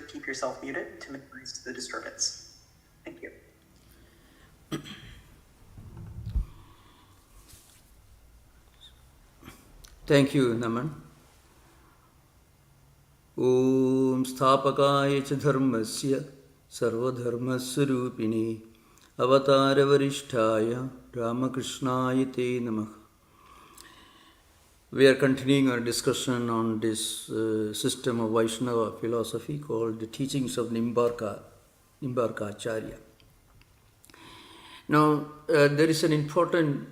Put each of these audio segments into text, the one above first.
keep yourself muted to minimize the disturbance. Thank you. Thank you, Naman. Om Sthapakaya cha dharmasya sarvadharmaswarupini avatara varishtaya Ramakrishnaya te namah. We are continuing our discussion on this system of Vaishnava philosophy called the teachings of Nimbarka Acharya. Now, there is an important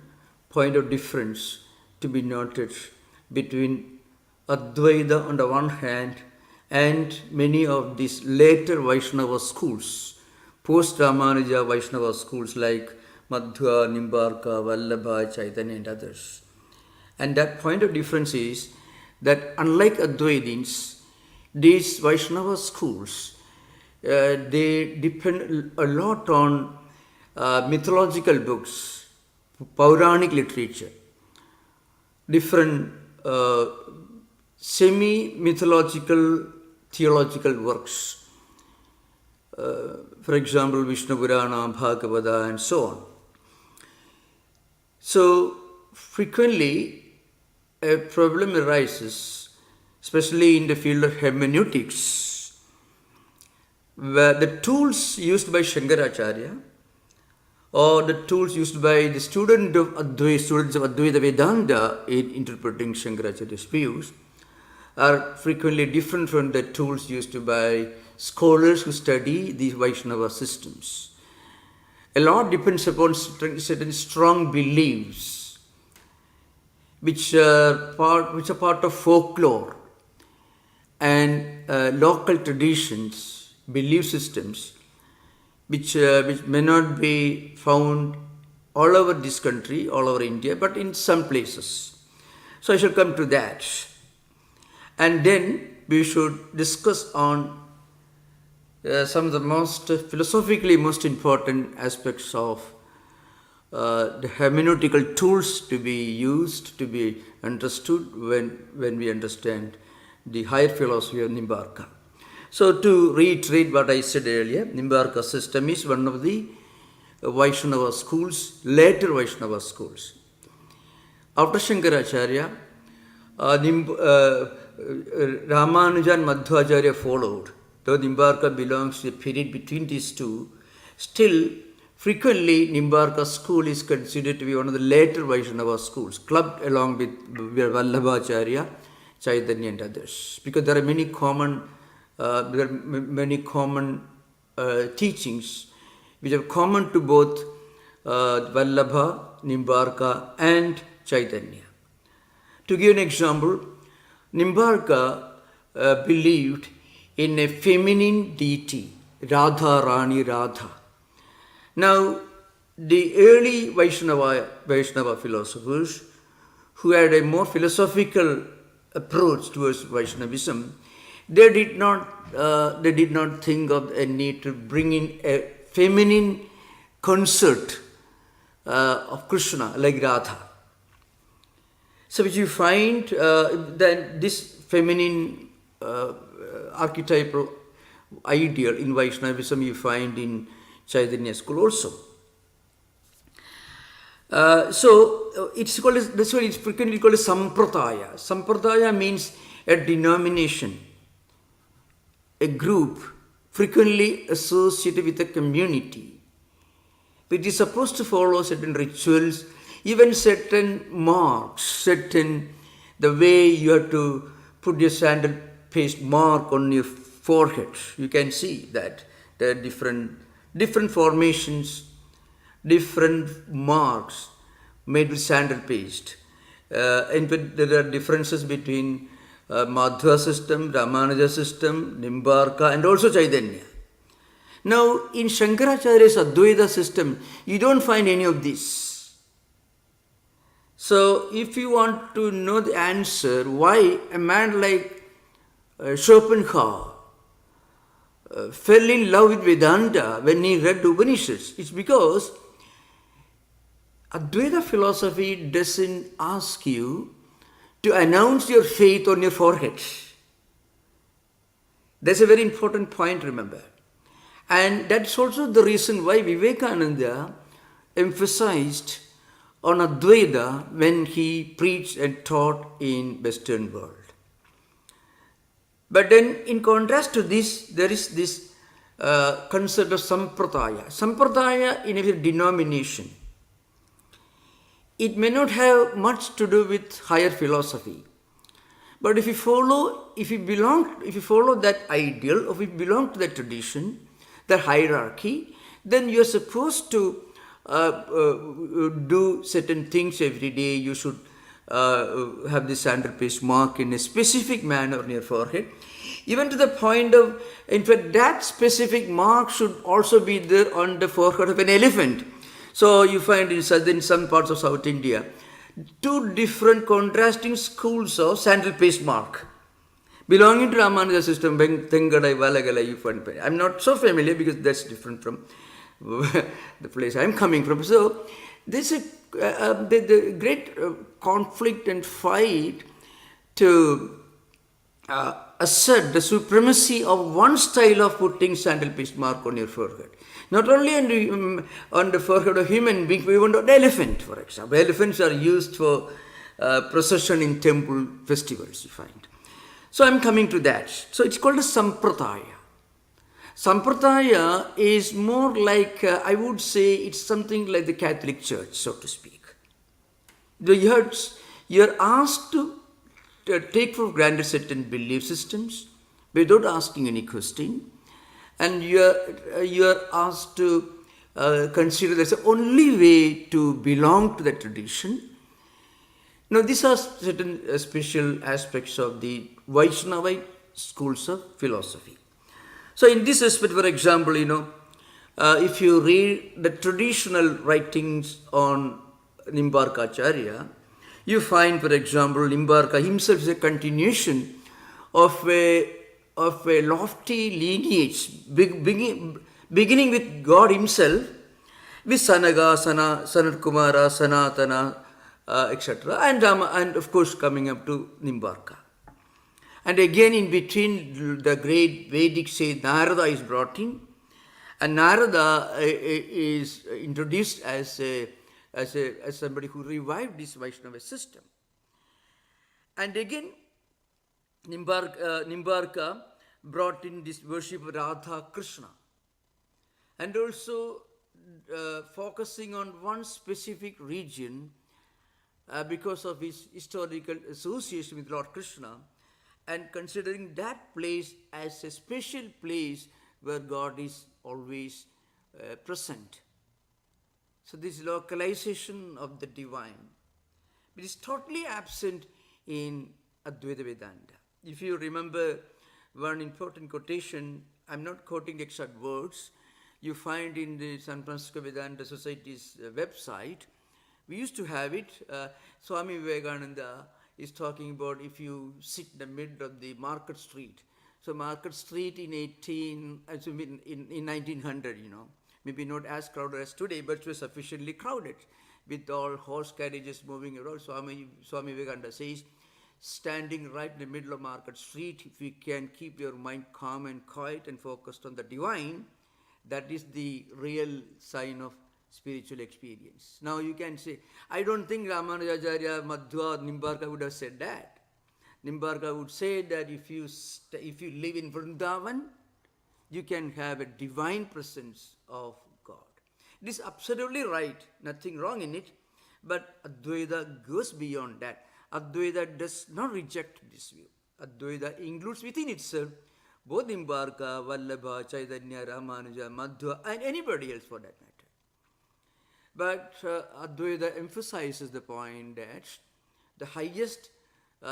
point of difference to be noted between Advaita on the one hand and many of these later Vaishnava schools, post-Ramanuja Vaishnava schools like Madhva, Nimbarka, Vallabha, Chaitanya and others. And that point of difference is that unlike Advaitins, these Vaishnava schools, they depend a lot on mythological books, Puranic literature, different semi-mythological theological works. For example, Vishnu Purana, Bhagavata and so on. So frequently a problem arises, especially in the field of hermeneutics, where the tools used by Shankaracharya or the tools used by the students of Advaita Vedanta in interpreting Shankaracharya's views are frequently different from the tools used by scholars who study these Vaishnava systems. A lot depends upon certain strong beliefs which are part of folklore and local traditions, belief systems, which may not be found all over this country, all over India, but in some places. So I shall come to that. And then we should discuss on some of the most philosophically most important aspects of the hermeneutical tools to be used, to be understood when we understand the higher philosophy of Nimbarka. So to reiterate what I said earlier, Nimbarka system is one of the Vaishnava schools, later Vaishnava schools. After Shankaracharya, Ramanuja and Madhvacharya followed. Though Nimbarka belongs to a period between these two, still frequently Nimbarka school is considered to be one of the later Vaishnava schools, clubbed along with Vallabhacharya, Chaitanya and others, because there are many common teachings which are common to both Vallabha, Nimbarka and Chaitanya. To give an example, Nimbarka believed in a feminine deity, Radha Rani Radha. Now, the early Vaishnava philosophers who had a more philosophical approach towards Vaishnavism, they did not think of a need to bring in a feminine consort of Krishna like Radha. So which you find that this feminine archetypal ideal in Vaishnavism you find in Chaitanya school also. So it's called that's why it's frequently called a sampradaya. Sampradaya means a denomination, a group frequently associated with a community, which is supposed to follow certain rituals, even certain marks, the way you have to put your sandal paste mark on your forehead. You can see that there are different formations, different marks made with sandal paste. And there are differences between Madhva system, Ramanuja system, Nimbarka and also Chaitanya. Now in Shankaracharya's Advaita system, you don't find any of this. So if you want to know the answer, why a man like Schopenhauer fell in love with Vedanta when he read Upanishads, it's because Advaita philosophy doesn't ask you to announce your faith on your forehead. That's a very important point, remember. And that's also the reason why Vivekananda emphasized on Advaita when he preached and taught in Western world. But then in contrast to this, there is this concept of Sampradaya. Sampradaya in a denomination. It may not have much to do with higher philosophy. But if you follow that ideal, or if you belong to that tradition, the hierarchy, then you are supposed to do certain things every day. You should have the sandal-paste mark in a specific manner on your forehead. Even to the point of, in fact, that specific mark should also be there on the forehead of an elephant. So you find in some parts of South India, two different contrasting schools of sandal-paste mark. Belonging to Ramanuja system, Tengadai, Valagalai, you find. I'm not so familiar because that's different from the place I'm coming from. So there's the great conflict and fight to assert the supremacy of one style of putting sandal-paste mark on your forehead. Not only on the forehead of human beings, but even on the elephant, for example. Elephants are used for procession in temple festivals, you find. So I'm coming to that. So it's called a Sampradaya. Sampradaya is more like, I would say, it's something like the Catholic Church, so to speak. You're asked to take for granted certain belief systems without asking any question. And you are asked to consider that's the only way to belong to that tradition. Now, these are certain special aspects of the Vaishnavite schools of philosophy. So, in this aspect, for example, if you read the traditional writings on Nimbarka Acharya, you find, for example, Nimbarka himself is a continuation of a lofty lineage, beginning with God himself, with Sanaga, Sanat Kumara, Sanatana, etc. And of course coming up to Nimbarka. And again in between the great Vedic sage Narada is brought in, and Narada is introduced as somebody who revived this Vaishnava system. And again Nimbarka brought in this worship of Radha Krishna, and also focusing on one specific region because of his historical association with Lord Krishna, and considering that place as a special place where God is always present. So this localization of the divine, it is totally absent in Advaita Vedanta. If you remember one important quotation, I'm not quoting exact words, you find in the San Francisco Vedanta Society's website. We used to have it. Swami Vivekananda is talking about if you sit in the middle of the Market Street. So Market Street in 1900, maybe not as crowded as today, but it was sufficiently crowded with all horse carriages moving around. Swami Vivekananda says, standing right in the middle of Market Street, if you can keep your mind calm and quiet and focused on the divine, that is the real sign of spiritual experience. Now you can say, I don't think Ramanujacharya, Madhva, Nimbarka would have said that. Nimbarka would say that if you live in Vrindavan, you can have a divine presence of God. It is absolutely right, nothing wrong in it, but Advaita goes beyond that. Advaita does not reject this view. Advaita includes within itself both Nimbarka, Vallabha, Chaitanya, Ramanuja, Madhva, and anybody else for that matter. But Advaita emphasizes the point that the highest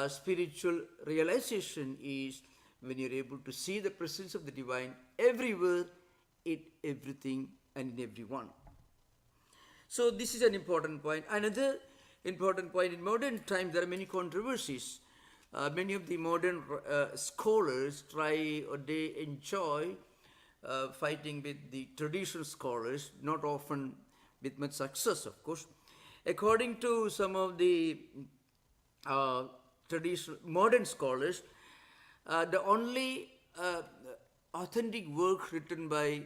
spiritual realization is when you're able to see the presence of the divine everywhere, in everything, and in everyone. So this is an important point. Another important point, in modern times there are many controversies. Many of the modern scholars try or they enjoy fighting with the traditional scholars, not often with much success, of course. According to some of the traditional modern scholars, the only authentic work written by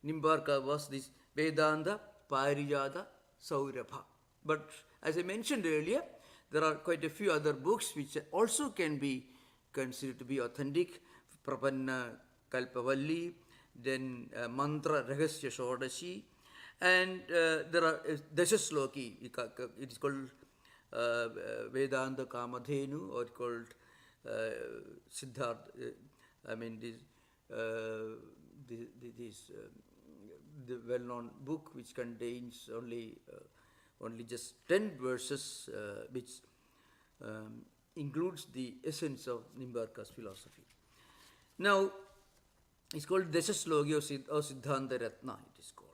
Nimbarka was this Vedanta Parijata Saurabha. But as I mentioned earlier, there are quite a few other books which also can be considered to be authentic. Prapanna Kalpavalli, then Mantra Rahasya Shodashi, and there are Dashasloki, it is called Vedanta Kamadhenu, or called Siddhartha, the well-known book which contains only just 10 verses, which includes the essence of Nimbarka's philosophy. Now, it's called Dashasloki or Siddhanta Ratna, it is called.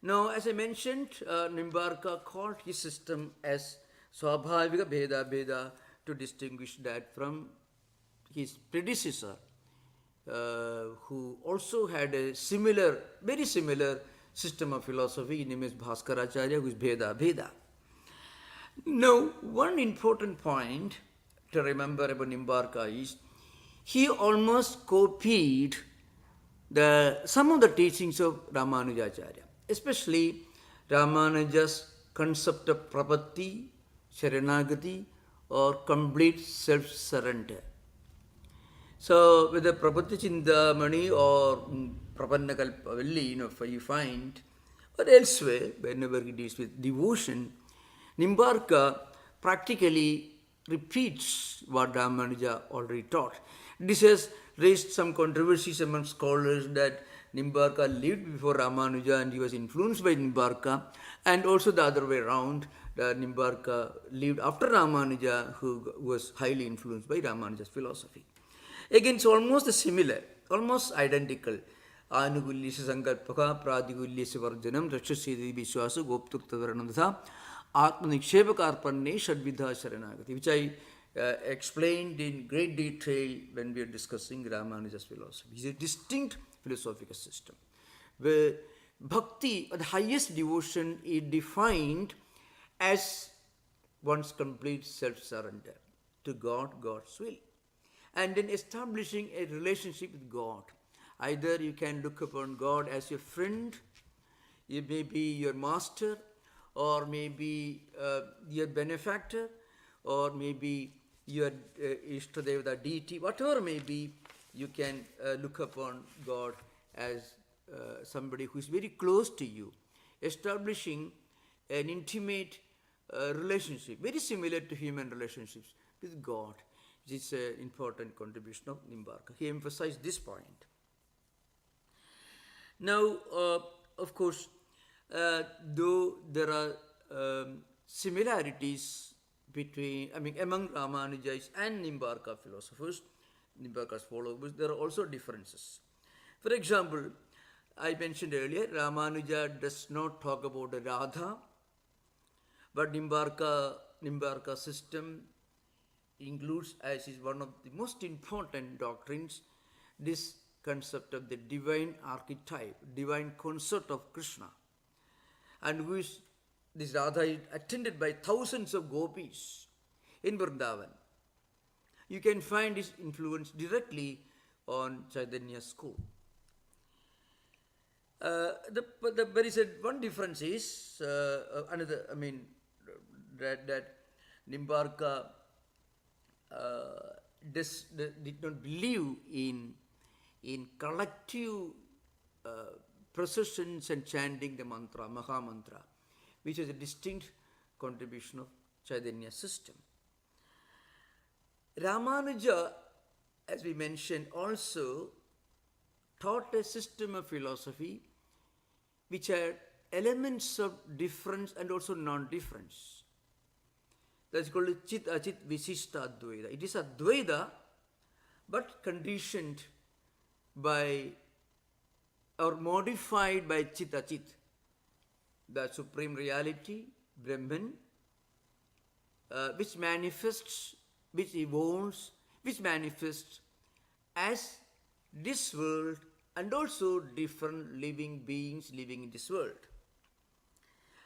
Now, as I mentioned, Nimbarka called his system as Swabhavika Bheda to distinguish that from his predecessor, who also had a very similar system of philosophy. His name is Bhaskaracharya, who is Bheda. Now, one important point to remember about Nimbarka is he almost copied some of the teachings of Ramanujacharya, especially Ramanuja's concept of prapatti, sharanagati, or complete self-surrender. So, whether Prapatti Chindamani or Prapanna Kalpavalli, you find, or elsewhere, whenever he deals with devotion, Nimbarka practically repeats what Ramanuja already taught. This has raised some controversies among scholars that Nimbarka lived before Ramanuja and he was influenced by Nimbarka, and also the other way around, that Nimbarka lived after Ramanuja, who was highly influenced by Ramanuja's philosophy. Again, it's almost similar, almost identical. Anugulyasya sankalpaka pradigulyasya varjanam rakshasya vishwasa goptuktavarnadha atmanikshepaka shadvidha sharanagati, which I explained in great detail when we are discussing Ramanuja's philosophy. It's a distinct philosophical system where bhakti, the highest devotion, is defined as one's complete self-surrender to God, God's will, and then establishing a relationship with God. Either you can look upon God as your friend, you may be your master, or maybe your benefactor, or maybe your Ishtadevata deity, whatever may be, you can look upon God as somebody who is very close to you, establishing an intimate relationship, very similar to human relationships with God. This is an important contribution of Nimbarka. He emphasized this point. Now, of course, though there are similarities among Ramanuja's and Nimbarka philosophers, Nimbarka's followers, there are also differences. For example, I mentioned earlier, Ramanuja does not talk about Radha, but Nimbarka system includes, as is one of the most important doctrines, this concept of the divine archetype, divine consort of Krishna, and which this Radha is attended by thousands of gopis in Vrindavan. You can find his influence directly on Chaitanya's school. There is one difference is that Nimbarka did not believe in collective processions and chanting the mantra, Maha Mantra, which is a distinct contribution of Chaitanya's system. Ramanuja, as we mentioned, also taught a system of philosophy which had elements of difference and also non-difference. That's called Chit Achit Visishta Advaita. It is Advaita, but conditioned by or modified by Chit Achit, the supreme reality, Brahman, which manifests, which evolves, which manifests as this world and also different living beings living in this world.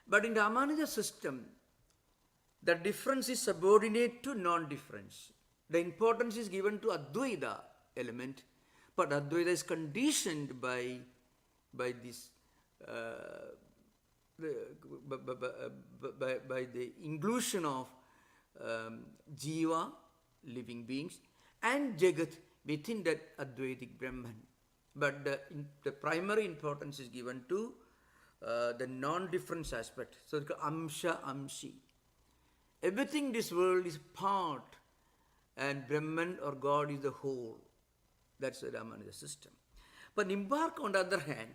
But in Ramanuja system, the difference is subordinate to non-difference. The importance is given to Advaita element, but Advaita is conditioned by this by the inclusion of Jiva, living beings, and Jagat within that Advaitic Brahman. But the primary importance is given to the non-difference aspect. So it's called Amsha Amshi. Everything in this world is part, and Brahman or God is the whole. That's the Ramanuja system. But Nimbarka, on the other hand,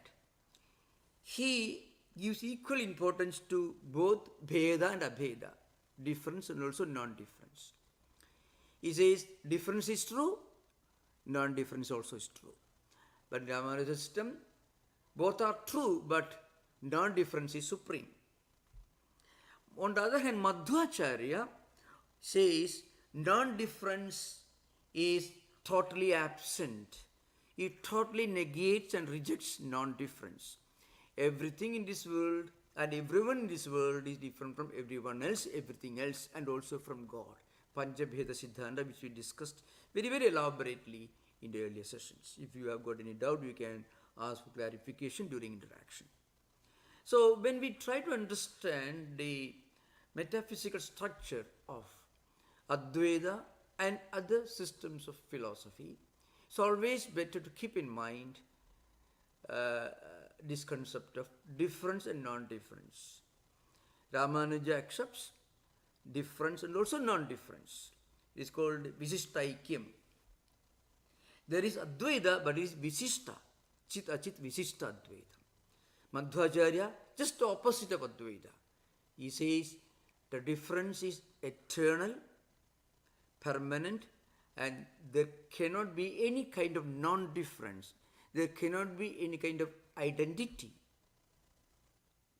he gives equal importance to both Bheda and Abheda, difference and also non-difference. He says difference is true, non-difference also is true. But in Ramanuja system, both are true, but non-difference is supreme. On the other hand, Madhvacharya says non-difference is totally absent. It totally negates and rejects non-difference. Everything in this world and everyone in this world is different from everyone else, everything else, and also from God. Panchabheda Siddhanta, which we discussed very, very elaborately in the earlier sessions. If you have got any doubt, you can ask for clarification during interaction. So, when we try to understand the metaphysical structure of Advaita and other systems of philosophy, it's always better to keep in mind this concept of difference and non-difference. Ramanuja accepts difference and also non-difference. It is called Visishtaikyam. There is Advaita, but it is Visishta. Chit Achit Visishta Advaita. Madhvacharya, just the opposite of Advaita. He says the difference is eternal, permanent, and there cannot be any kind of non-difference. There cannot be any kind of identity.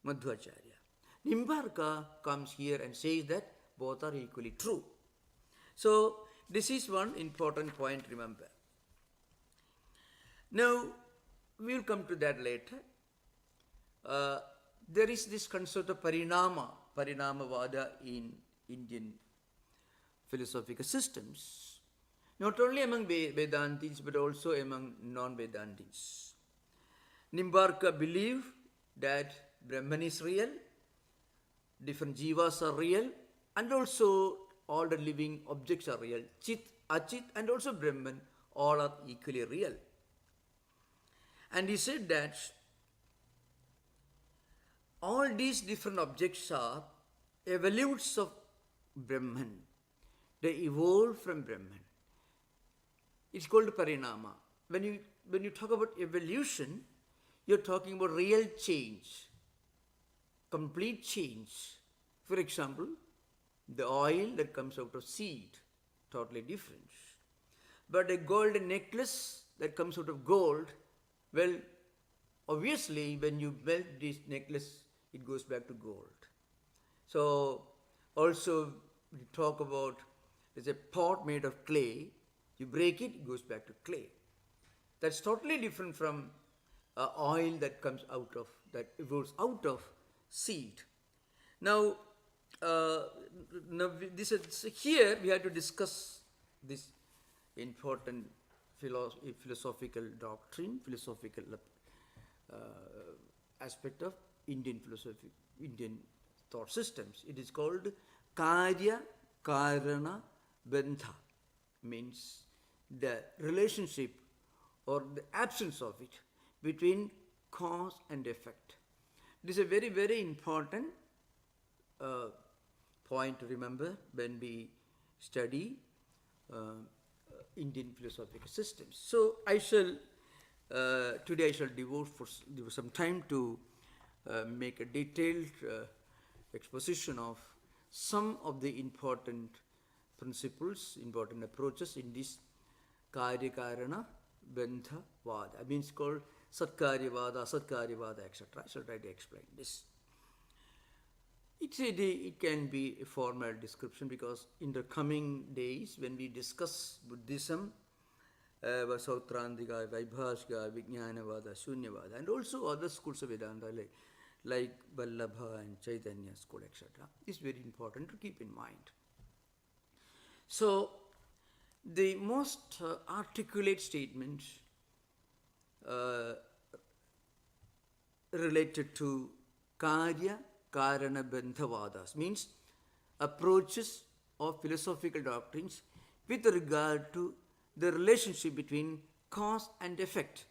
Madhvacharya. Nimbarka comes here and says that both are equally true. So, this is one important point, remember. Now, we will come to that later. There is this concept of Parinamavada in Indian philosophical systems, not only among Vedantis but also among non-Vedantis. Nimbarka believe that Brahman is real, different jivas are real, and also all the living objects are real. Chit, Achit, and also Brahman, all are equally real. And he said that all these different objects are evolutes of Brahman. They evolve from Brahman. It's called Parinama. When you talk about evolution, you're talking about real change, complete change. For example, the oil that comes out of seed, totally different. But a golden necklace that comes out of gold, well, obviously when you melt this necklace, it goes back to gold. So, also we talk about there's a pot made of clay, you break it, it goes back to clay. That's totally different from oil that comes that evolves out of seed. Now, here we have to discuss this important philosophical doctrine, philosophical aspect of Indian philosophy, Indian thought systems. It is called Karya Karana Bandha, means the relationship or the absence of it between cause and effect. This is a very, very important point to remember when we study Indian philosophical systems. So today I shall devote some time to make a detailed exposition of some of the important principles, important approaches in this Karya Karana Bandha Vada. I mean, it's called Satkarya Vada, Asatkarya Vada, etc. I shall try to explain this. It can be a formal description because in the coming days when we discuss Buddhism, Vasautrantika, Vaibhashika, Vijnanavada, Shunyavada, and also other schools of Vedanta like Vallabha and Chaitanya school, etc. It's very important to keep in mind. So, the most articulate statement uh, related to Karya Karana Bandhavadas, means approaches of philosophical doctrines with regard to the relationship between cause and effect.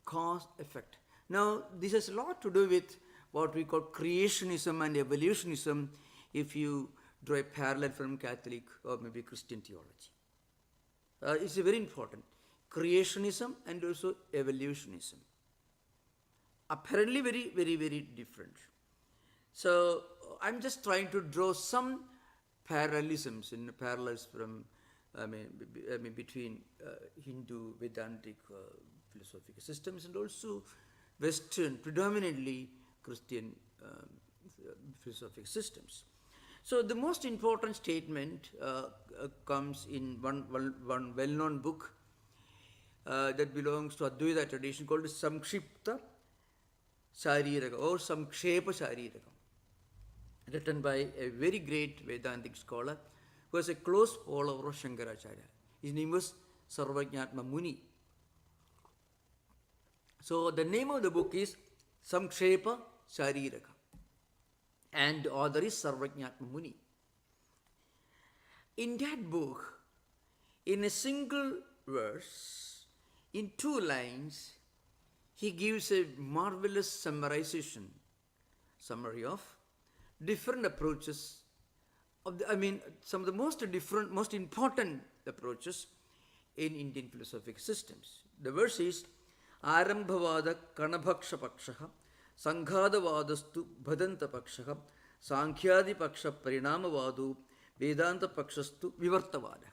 Cause effect. Now, this has a lot to do with what we call creationism and evolutionism if you draw a parallel from Catholic or maybe Christian theology. It's very important. Creationism and also evolutionism. Apparently very, very, very different. So I'm just trying to draw some parallelisms and parallels from, between Hindu Vedantic philosophical systems and also Western, predominantly Christian philosophical systems. So the most important statement comes in one well-known book that belongs to Advaita tradition called Samkshipta Shariraka or Samkshepa Shariraka, written by a very great Vedantic scholar who was a close follower of Shankaracharya. His name was Sarvajñatma Muni. So the name of the book is Samkshepa Shariraka and the author is Sarvajñatma Muni. In that book, in a single verse, in 2 lines, he gives a marvelous summary of different approaches of some of the most important approaches in Indian philosophical systems. The verse is Arambhavada Kanabhaksha Pakshaha Sanghadavadastu Bhadanta Pakshaha Sankhyadi Paksha Parinamavadu Vedanta Pakshastu Vivartavada.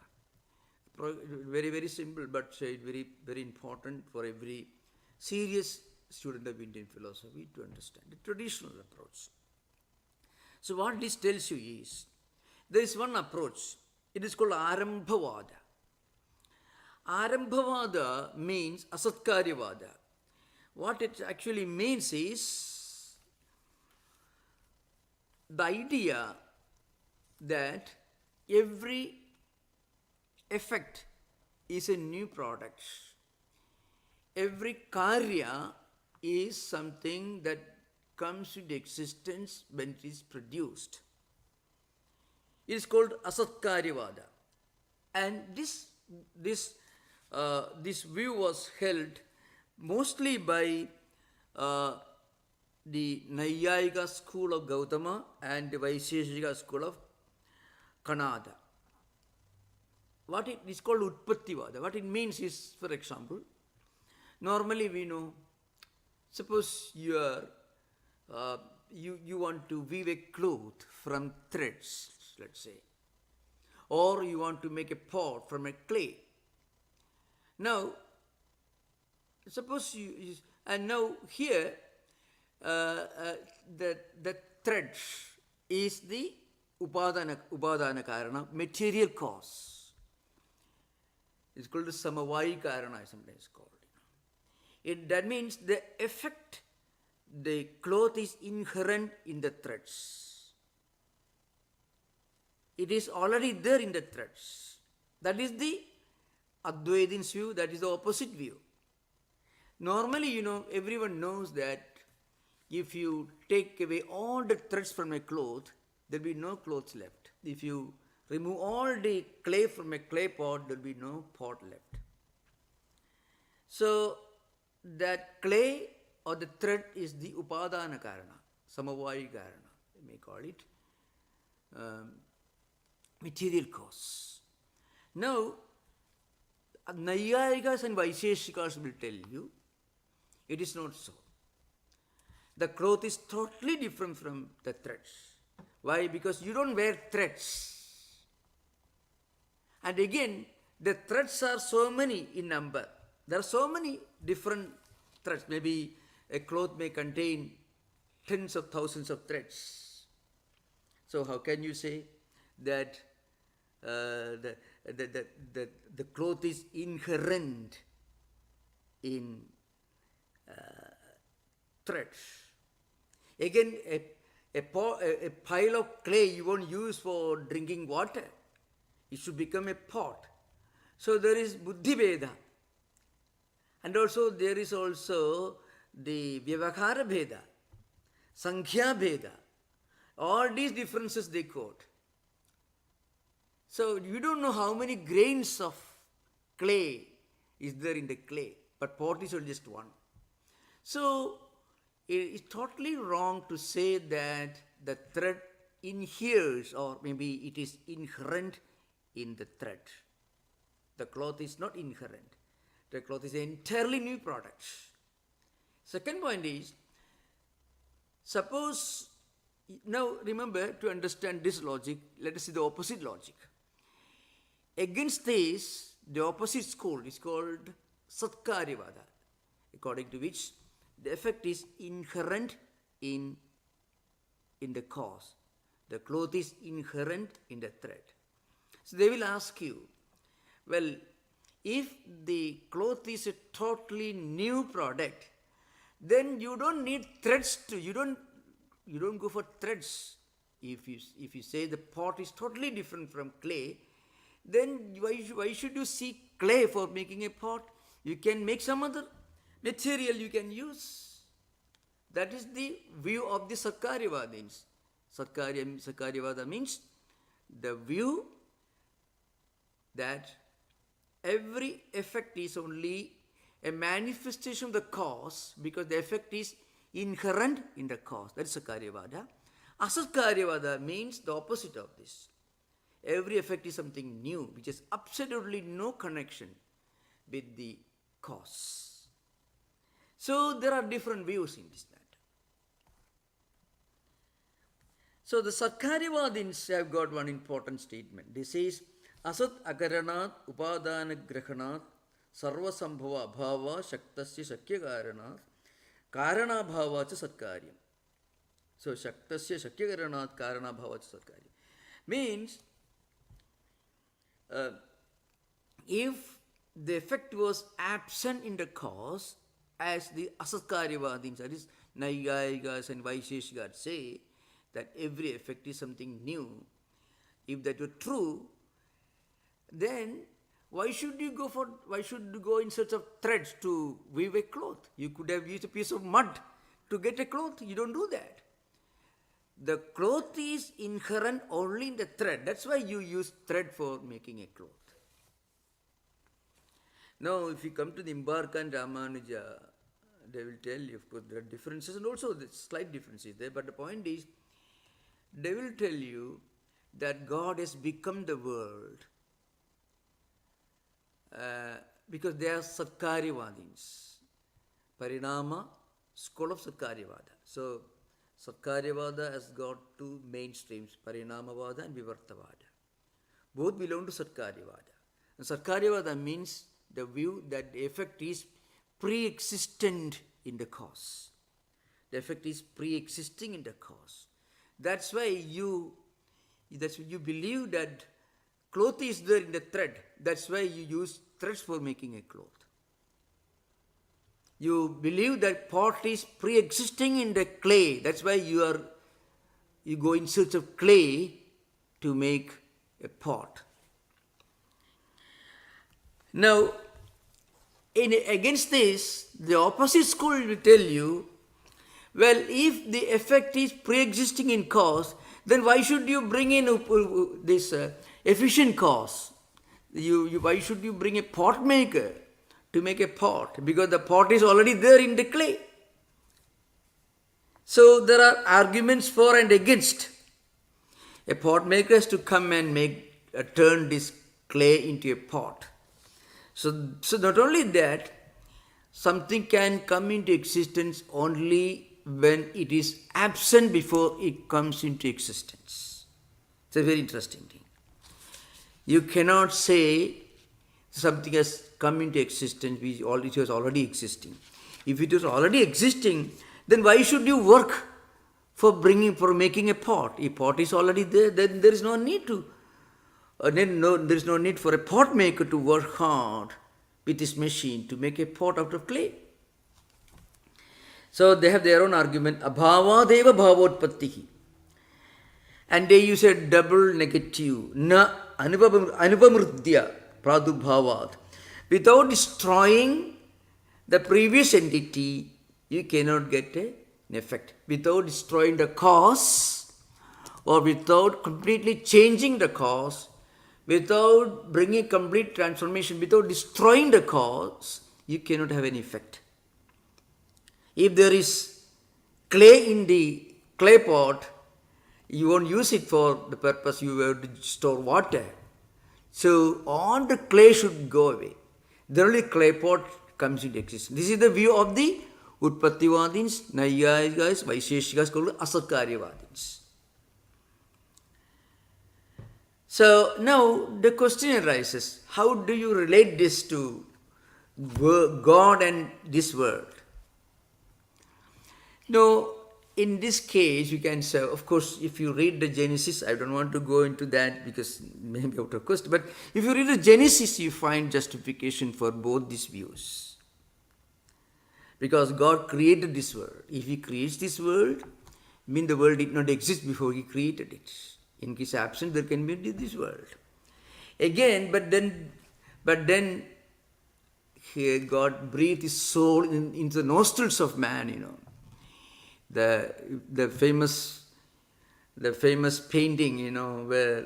Very, very simple, but very, very important for every serious student of Indian philosophy to understand the traditional approach. So what this tells you is, there is one approach, it is called Arambhavada. Arambhavada means Asatkaryavada. What it actually means is the idea that every effect is a new product. Every karya is something that comes into existence when it is produced. It is called Asatkaryavada. And this view was held mostly by the Naiyayika school of Gautama and the Vaisheshika school of Kanada. What it is called Utpattivada. What it means is, for example, normally we know, suppose you want to weave a cloth from threads, let's say, or you want to make a pot from a clay. Now, suppose and now here the thread is the upadana karana, material cause. It's called the samavai karana, sometimes called. That means the effect, the cloth is inherent in the threads. It is already there in the threads. That is the Advaitin's view, that is the opposite view. Normally, everyone knows that if you take away all the threads from a cloth, there will be no clothes left. If you remove all the clay from a clay pot, there will be no pot left. So, that clay or the thread is the upadana karana, samavai karana, you may call it, material cause. Now, Naiyayikas and Vaisheshikas will tell you, it is not so. The cloth is totally different from the threads. Why? Because you don't wear threads. And again, the threads are so many in number. There are so many different threads. Maybe a cloth may contain tens of thousands of threads. So how can you say that the cloth is inherent in threads? Again, a pile of clay you won't use for drinking water. It should become a pot. So there is Buddhi Veda. And also there is also the Vyavahara Bheda, Sankhya Bheda. All these differences they quote. So you don't know how many grains of clay is there in the clay, but pot is only just one. So it's totally wrong to say that the thread inheres, or maybe it is inherent in the thread. The cloth is not inherent. The cloth is an entirely new product. Second point is, suppose, now remember, to understand this logic, let us see the opposite logic. Against this, the opposite school is called Satkaryavada, according to which the effect is inherent in the cause. The cloth is inherent in the thread. So they will ask you, well, if the cloth is a totally new product, then you don't need threads to, you don't go for threads. If you say the pot is totally different from clay, then why should you seek clay for making a pot? You can make some other material you can use. That is the view of the Sakaryavadins. Sakaryavada means the view that every effect is only a manifestation of the cause because the effect is inherent in the cause. That is Sakaryavada. Asakaryavada means the opposite of this. Every effect is something new, which has absolutely no connection with the cause. So there are different views in this matter. So the Sakaryavadins have got one important statement. This is Asat akaranat upadana grahanat sarva sambhava bhava shaktasya shakya karanat karana bhava cha satkaryam. So shaktasya shakya karanat karana bhava cha satkaryam means if the effect was absent in the cause, as the Asatkaryavadins, that is Naiyayikas and Vaisheshikas say, that every effect is something new. If that were true, then why should you go in search of threads to weave a cloth? You could have used a piece of mud to get a cloth. You don't do that. The cloth is inherent only in the thread. That's why you use thread for making a cloth. Now, if you come to the Nimbarka and Ramanuja, they will tell you, of course, there are differences and also the slight differences there. But the point is, they will tell you that God has become the world because they are Satkaryavadins. Parinama, school of Satkaryavada. So, Satkaryavada has got two main streams, Parinamavada and Vivartavada. Both belong to Satkaryavada. And Satkaryavada means the view that the effect is pre-existent in the cause. The effect is pre-existing in the cause. That's why you believe that cloth is there in the thread. That's why you use threads for making a cloth. You believe that pot is pre-existing in the clay. That's why you go in search of clay to make a pot. Now, against this, the opposite school will tell you, well, if the effect is pre-existing in cause, then why should you bring in this efficient cause? Why should you bring a pot maker to make a pot? Because the pot is already there in the clay. So there are arguments for and against. A pot maker has to come and turn this clay into a pot. So not only that, something can come into existence only when it is absent before it comes into existence. It's a very interesting thing. You cannot say something has come into existence which was already existing. If it is already existing, then why should you work for making a pot? A pot is already there, then there is no need to. There is no need for a pot maker to work hard with his machine to make a pot out of clay. So they have their own argument, abhavadeva bhavotpattihi. And they use a double negative, na anupamruddhya pradubhavat. Without destroying the previous entity, you cannot get an effect. Without destroying the cause, or without completely changing the cause, without bringing complete transformation, without destroying the cause, you cannot have any effect. If there is clay in the clay pot, you won't use it for the purpose you have to store water. So all the clay should go away. The only clay pot comes into existence. This is the view of the Utpattivadins, Naiyayikas, Vaisheshikas, called Asarkaryavadins. So now the question arises, how do you relate this to God and this world? Now, in this case, you can say, of course, if you read the Genesis, I don't want to go into that because maybe out of question, but if you read the Genesis, you find justification for both these views. Because God created this world. If He creates this world, means the world did not exist before He created it. In His absence, there can be this world. Again, but then here God breathed His soul into the nostrils of man, The famous painting, where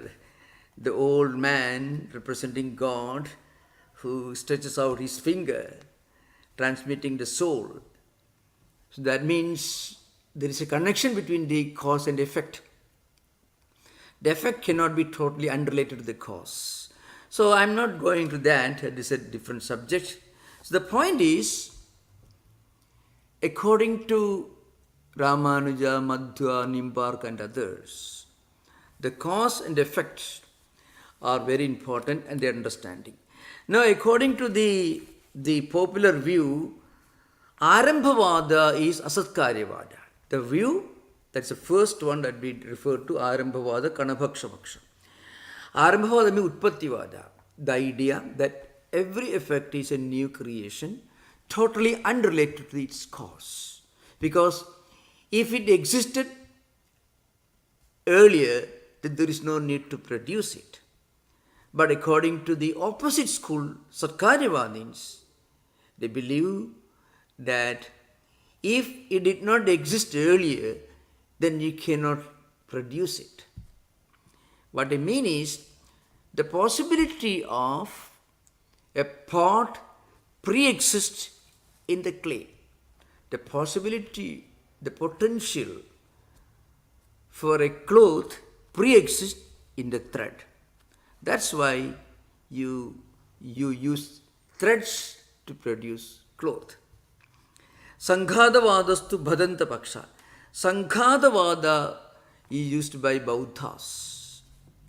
the old man representing God who stretches out his finger, transmitting the soul. So that means there is a connection between the cause and effect. The effect cannot be totally unrelated to the cause. So I'm not going to that. This is a different subject. So the point is, according to Ramanuja, Madhva, Nimbarka and others, the cause and effect are very important and their understanding. Now, according to the popular view, Arambhavada is Asatkaryavada. The view, that's the first one that we refer to, Arambhavada, Kanabhaksha. Arambhavada means Utpattivada, the idea that every effect is a new creation, totally unrelated to its cause. Because if it existed earlier, then there is no need to produce it. But according to the opposite school, Satkaryavadins, they believe that if it did not exist earlier, then you cannot produce it. What I mean is, the possibility of a pot pre-exists in the clay. The possibility, the potential for a cloth pre-exists in the thread. That's why you use threads to produce cloth. Sanghadavadastu bhadanta paksha. Sanghadavada is used by Buddhists.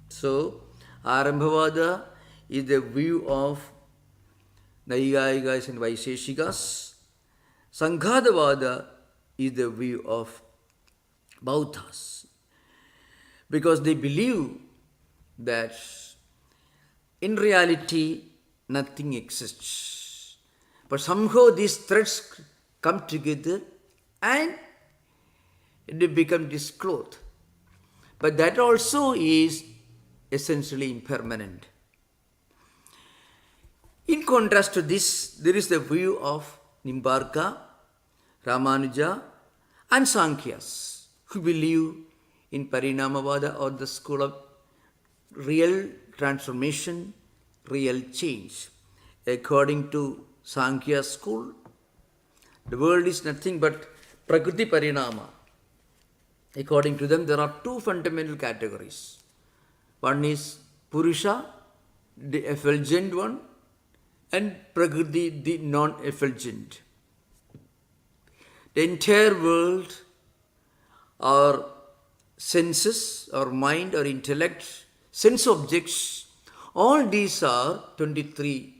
So, Arambhavada is the view of Naiyayikas and Vaisheshikas. Sanghadavada is the view of Buddhists. Because they believe that in reality nothing exists. But somehow these threads come together and they become this cloth. But that also is essentially impermanent. In contrast to this, there is the view of Nimbarka, Ramanuja and Sankhyas, who believe in Parinamavada, or the school of real transformation, real change. According to Sankhya school, the world is nothing but Prakriti Parinama. According to them, there are two fundamental categories. One is Purusha, the effulgent one, and Prakriti, the non-effulgent. The entire world, our senses, our mind, our intellect, sense objects, all these are 23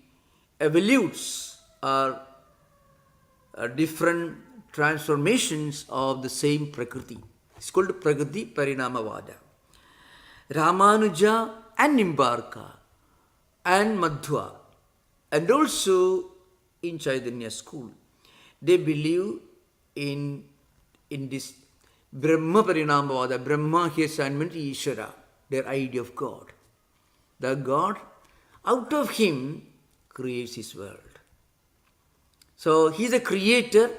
evolutes, are different transformations of the same Prakriti. It's called Prakriti Parinamavada. Ramanuja and Nimbarka and Madhva, and also in Chaitanya school, they believe in this Brahma Parinamavada. Brahma here means Ishvara, their idea of God. The God, out of Him, creates His world. So he is a creator,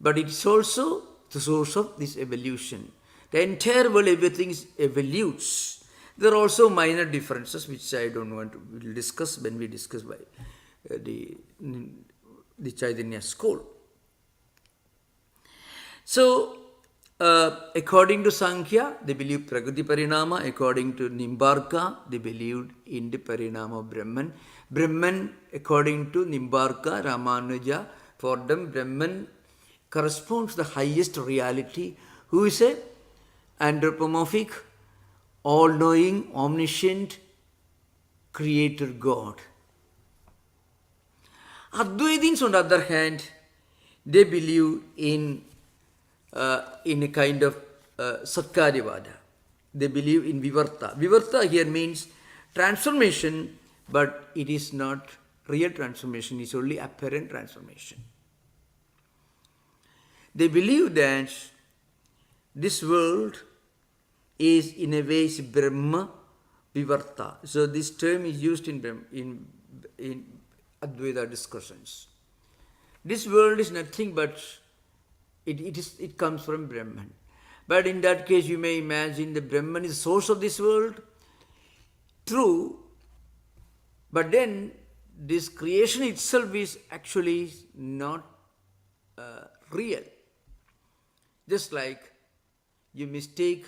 but it is also the source of this evolution. The entire world, everything evolutes. There are also minor differences which I don't want to we'll discuss when we discuss by the Chaitanya school. So, according to Sankhya, they believe Prakriti Parinama. According to Nimbarka, they believed in the Parinama of Brahman. Brahman, according to Nimbarka, Ramanuja, for them, Brahman corresponds to the highest reality, who is a anthropomorphic, all-knowing, omniscient, creator God. Advaitins, on the other hand, they believe in a kind of Satkaryavada. They believe in Vivarta. Vivarta here means transformation, but it is not real transformation, it is only apparent transformation. They believe that this world is in a way Brahma Vivarta. So this term is used in Advaita discussions. This world is nothing but it comes from Brahman. But in that case, you may imagine the Brahman is the source of this world. True, but then this creation itself is actually not real. Just like you mistake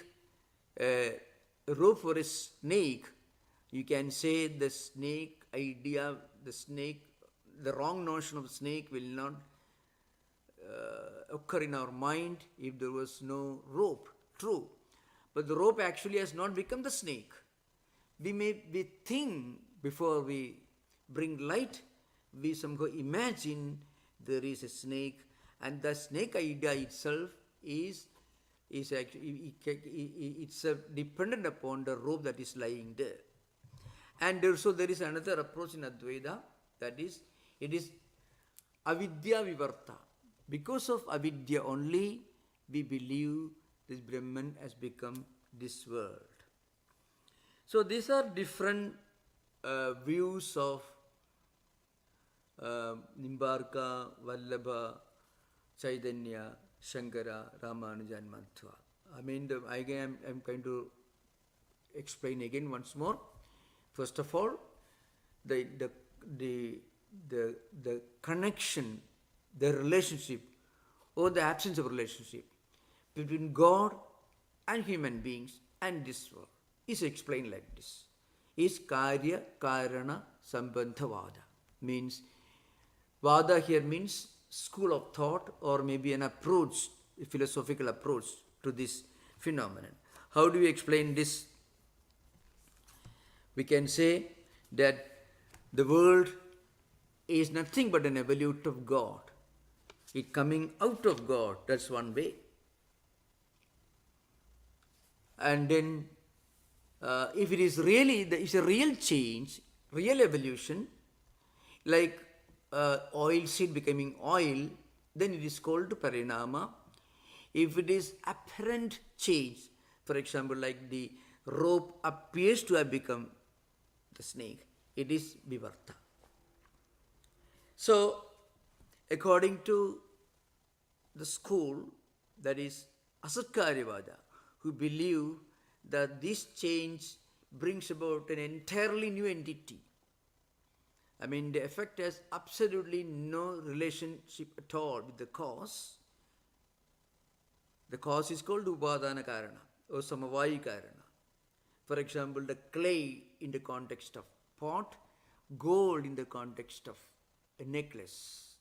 a rope for a snake, you can say the snake idea, the wrong notion of snake will not occur in our mind if there was no rope. True. But the rope actually has not become the snake. We think before we bring light, we somehow imagine there is a snake, and the snake idea itself is actually it's dependent upon the rope that is lying there. And also there is another approach in Advaita, that is, it is avidya vivarta. Because of avidya only, we believe this Brahman has become this world. So these are different views of Nimbarka, Vallabha, Chaitanya, Shankara, Ramanuja and Madhva. I mean, I'm going to explain again once more. First of all, the connection, the relationship or the absence of relationship between God and human beings and this world is explained like this. Is Karya Karana Sambandhavada. Means, Vada here means school of thought or maybe an approach, a philosophical approach to this phenomenon. How do we explain this? We can say that the world is nothing but an evolute of God. It coming out of God, that's one way. And then if it is really, it's a real change, real evolution, like oil seed becoming oil, then it is called parinama. If it is apparent change, for example, like the rope appears to have become the snake, it is vivarta. So, according to the school, that is Asatkaryavada, who believe that this change brings about an entirely new entity. I mean, the effect has absolutely no relationship at all with the cause. The cause is called Upadana Karana or Samavayi Karana. For example, the clay in the context of pot, gold in the context of a necklace,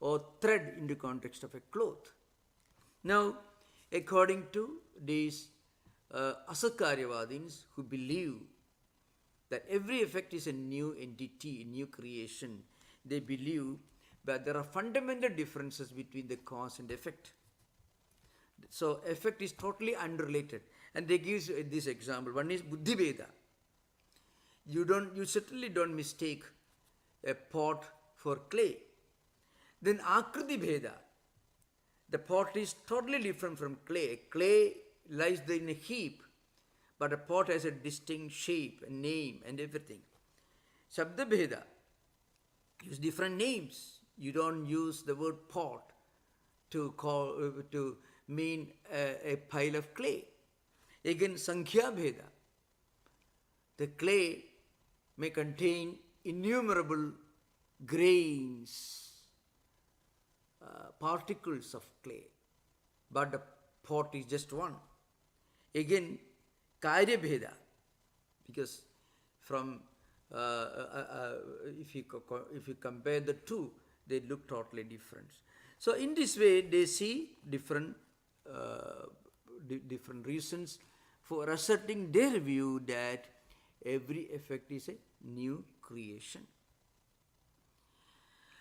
or thread in the context of a cloth. Now, according to these Asakaryavadins who believe that every effect is a new entity, a new creation, they believe that there are fundamental differences between the cause and effect. So, effect is totally unrelated. And they give this example. One is Buddhi Veda. You certainly don't mistake a pot for clay. Then Akriti Bheda. The pot is totally different from clay. Clay lies there in a heap, but a pot has a distinct shape, a name and everything. Shabda Bheda. Use different names, You don't use the word pot to mean a pile of clay. Again, Sankhya Bheda. The clay may contain innumerable grains, particles of clay, but the pot is just one. Again, Karya Bheda, because from if you compare the two, they look totally different. So in this way, they see different reasons for asserting their view that every effect is a new creation.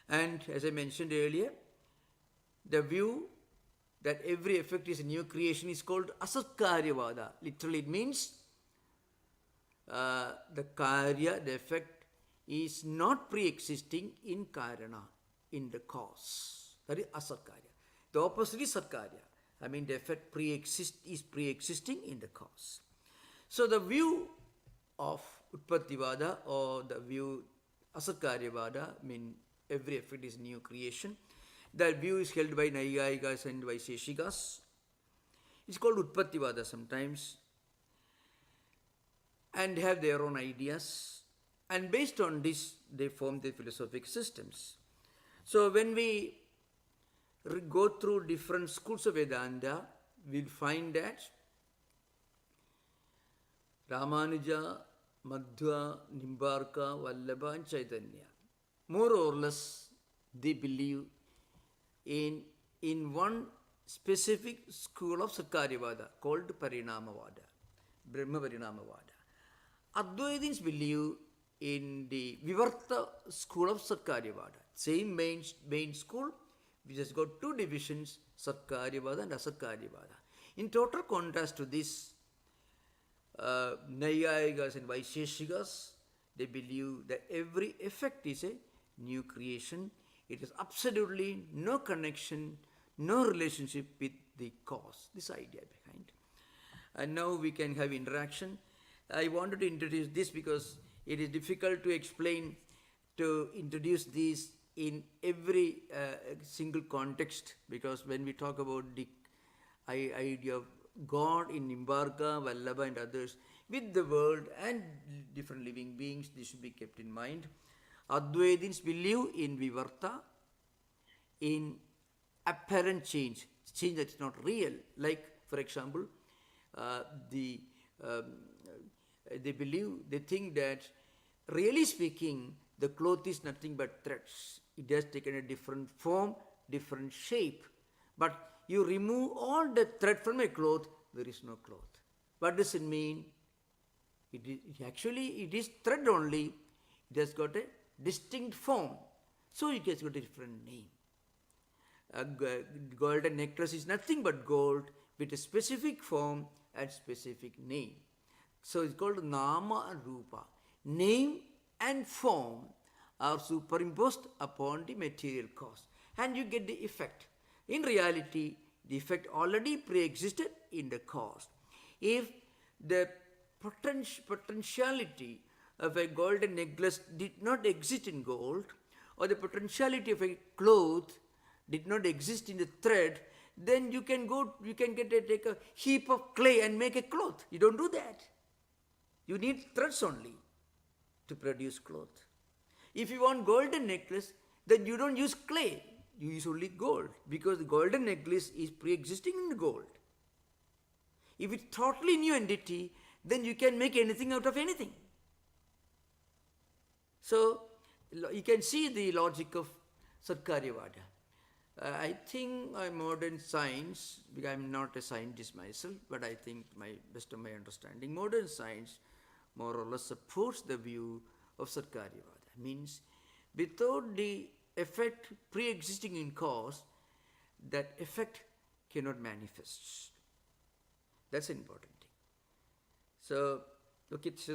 And as I mentioned earlier, the view that every effect is a new creation is called Asakaryavada. Literally it means the karya, the effect, is not pre-existing in karana, in the cause. That is asakarya. The opposite is satkarya. I mean the effect is pre-existing in the cause. So the view of Utpattivada or the view Asakaryavada, mean every effect is new creation. That view is held by Naiyayikas and Vaisheshikas. It's called Utpattivada sometimes, and have their own ideas. And based on this, they form their philosophic systems. So when we go through different schools of Vedanta, we'll find that Ramanuja, Madhva, Nimbarka, Vallabha and Chaitanya, more or less, they believe in one specific school of Sakaryavada called Parinamavada, Brahma Parinamavada. Advaitins believe in the Vivarta school of Sakaryavada, same main school, which has got two divisions, Sakaryavada and Asakaryavada. In total contrast to this, Naiyayikas and Vaisheshikas, they believe that every effect is a new creation. It is absolutely no connection, no relationship with the cause. This idea behind. And now we can have interaction. I wanted to introduce this because it is difficult to introduce these in every single context, because when we talk about the idea of God in Nimbarka, Vallabha and others, with the world and different living beings, this should be kept in mind. Advaitins believe in Vivarta, in apparent change that is not real. Like, for example, they think that, really speaking, the cloth is nothing but threads. It has taken a different form, different shape. But you remove all the thread from a cloth, there is no cloth. What does it mean? It is thread only. It has got a distinct form. So it has got a different name. A golden necklace is nothing but gold with a specific form and specific name. So it's called Nama and Rupa. Name and form are superimposed upon the material cause, and you get the effect. In reality, the effect already pre-existed in the cause. If the potentiality of a golden necklace did not exist in gold, or the potentiality of a cloth did not exist in the thread, then you can take a heap of clay and make a cloth. You don't do that. You need threads only to produce cloth. If you want golden necklace, then you don't use clay. You use only gold, because the golden necklace is pre-existing in the gold. If it's totally new entity, then you can make anything out of anything. So you can see the logic of Satkaryavada. I think modern science, because I am not a scientist myself, but I think best of my understanding, modern science more or less supports the view of Satkaryavada. Means without the effect pre-existing in cause, that effect cannot manifest. That's an important thing. So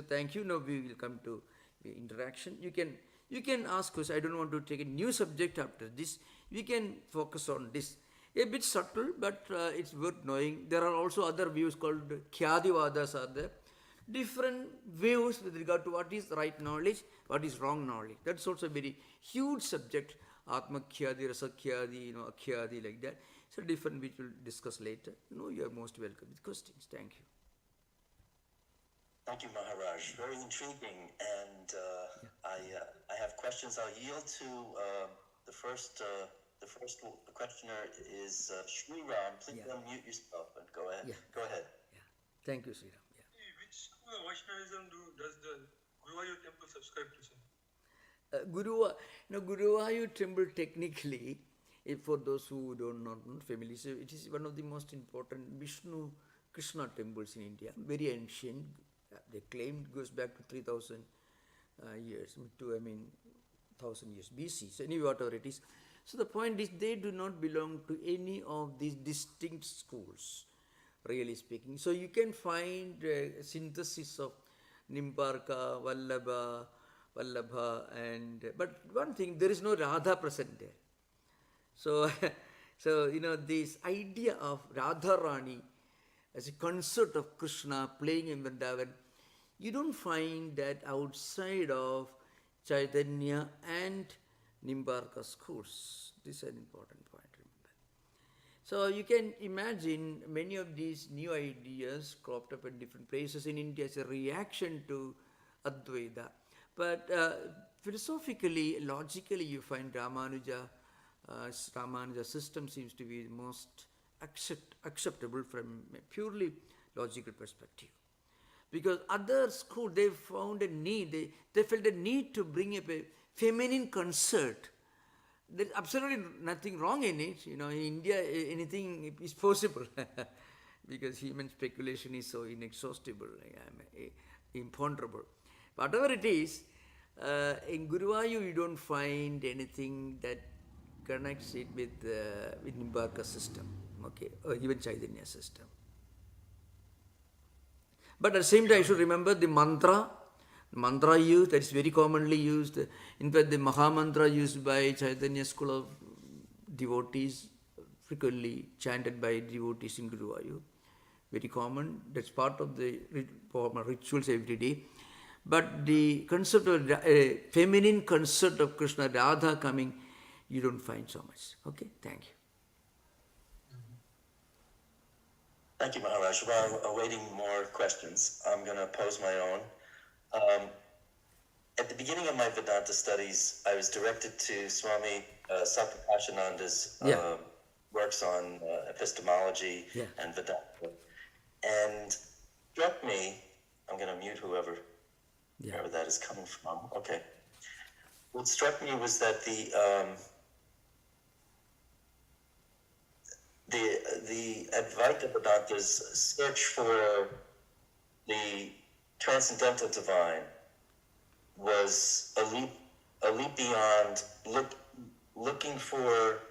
thank you. Now we will come to the interaction. You can ask questions. I don't want to take a new subject after this. We can focus on this. A bit subtle, but it's worth knowing. There are also other views called Khyadivadas are there. Different views with regard to what is right knowledge, what is wrong knowledge. That's also a very huge subject. Atmakhyadi, Rasakhyadi, Akhyadi, like that. So different, which we'll discuss later. You are most welcome with questions. Thank you. Thank you, Maharaj. Very intriguing, and I have questions. I'll yield to the first. The first questioner is Shri Ram. Please unmute yourself and go ahead. Go ahead. Yeah. Thank you, Sri Ram. Yeah. Which school of Vaishnavism does the Guruvayur temple subscribe to, sir? Guruvayur temple technically, for those who don't not familiar, so it is one of the most important Vishnu Krishna temples in India. Very ancient. They claim it goes back to 3000 years, 1000 years BC. So anyway, whatever it is. So the point is, they do not belong to any of these distinct schools, really speaking. So you can find a synthesis of Nimbarka, Vallabha, but one thing, there is no Radha present there. So, this idea of Radha Rani as a consort of Krishna playing in Vrindavan, you don't find that outside of Chaitanya and Nimbarka schools. This is an important point, remember. So you can imagine many of these new ideas cropped up in different places in India as a reaction to Advaita. But philosophically, logically, you find Ramanuja system seems to be the most acceptable from a purely logical perspective. Because other schools, they found a need, they felt a need to bring up a feminine concert. There's absolutely nothing wrong in it. In India, anything is possible because human speculation is so inexhaustible, imponderable. Whatever it is, in Guruvayur you don't find anything that connects it with Nimbarka system, okay, or even Chaitanya system. But at the same time, you should remember the mantra used, that is very commonly used. In fact, the Maha Mantra used by Chaitanya school of devotees, frequently chanted by devotees in Guruvayur. Very common, that's part of the rituals every day. But the concept of feminine concept of Krishna, Radha coming, you don't find so much. Okay, thank you. Thank you, Maharaj. While awaiting more questions, I'm going to pose my own. At the beginning of my Vedanta studies, I was directed to Swami Sakar works on epistemology and Vedanta. And struck me, I'm going to mute whoever that is coming from. Okay. What struck me was that the Advaita Vedanta's search for the transcendental divine was a leap beyond looking for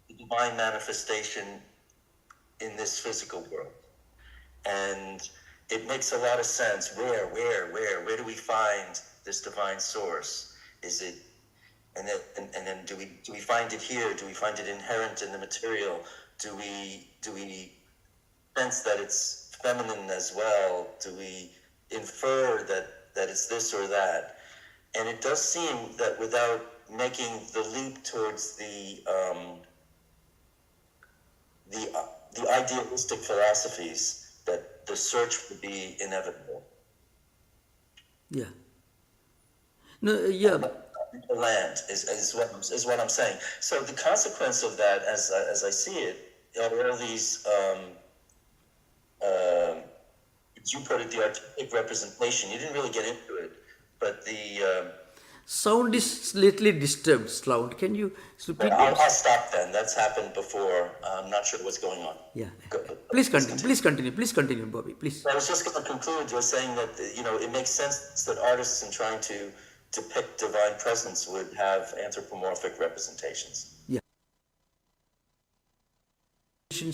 the divine manifestation in this physical world. And it makes a lot of sense. Where do we find this divine source? Is it, and then do we find it here? Do we find it inherent in the material? Do we sense that it's feminine as well? Do we infer that it's this or that? And it does seem that without making the leap towards the idealistic philosophies, that the search would be inevitable. Yeah. No. Yeah. The land is what I'm saying. So the consequence of that, as I see it, are all these. You put it, the artistic representation. You didn't really get into it, but the sound is slightly disturbed. Sound. Can you repeat? I'll stop then. That's happened before. I'm not sure what's going on. Yeah. Please continue. Please continue, Bobby. Please. I was just going to conclude by saying that it makes sense that artists in trying to depict divine presence would have anthropomorphic representations. Yeah.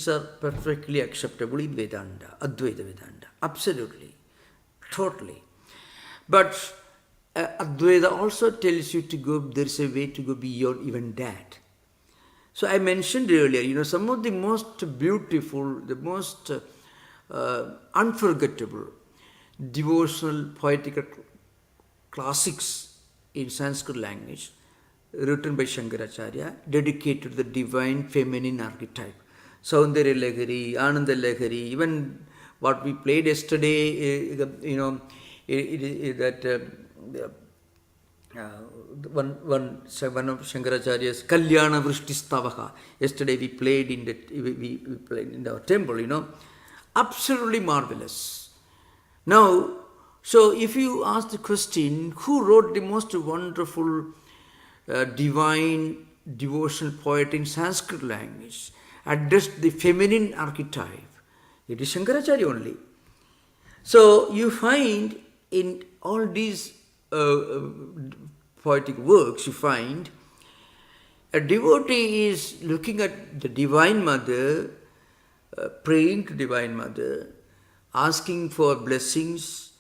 Are perfectly acceptable in Vedanta, Advaita Vedanta. Absolutely. Totally. But Advaita also tells you to go, there is a way to go beyond even that. So I mentioned earlier, some of the most beautiful, the most unforgettable devotional poetical classics in Sanskrit language, written by Shankaracharya, dedicated to the divine feminine archetype. Saundarya Lahari, Ananda Lahari, even what we played yesterday, one of Shankaracharya's Kalyana Vrishti. Yesterday we played we played in our temple, absolutely marvelous. Now, so if you ask the question, who wrote the most wonderful divine devotional poet in Sanskrit language, addressed the feminine archetype? It is Shankaracharya only. So you find in all these poetic works, you find a devotee is looking at the Divine Mother, praying to Divine Mother, asking for blessings,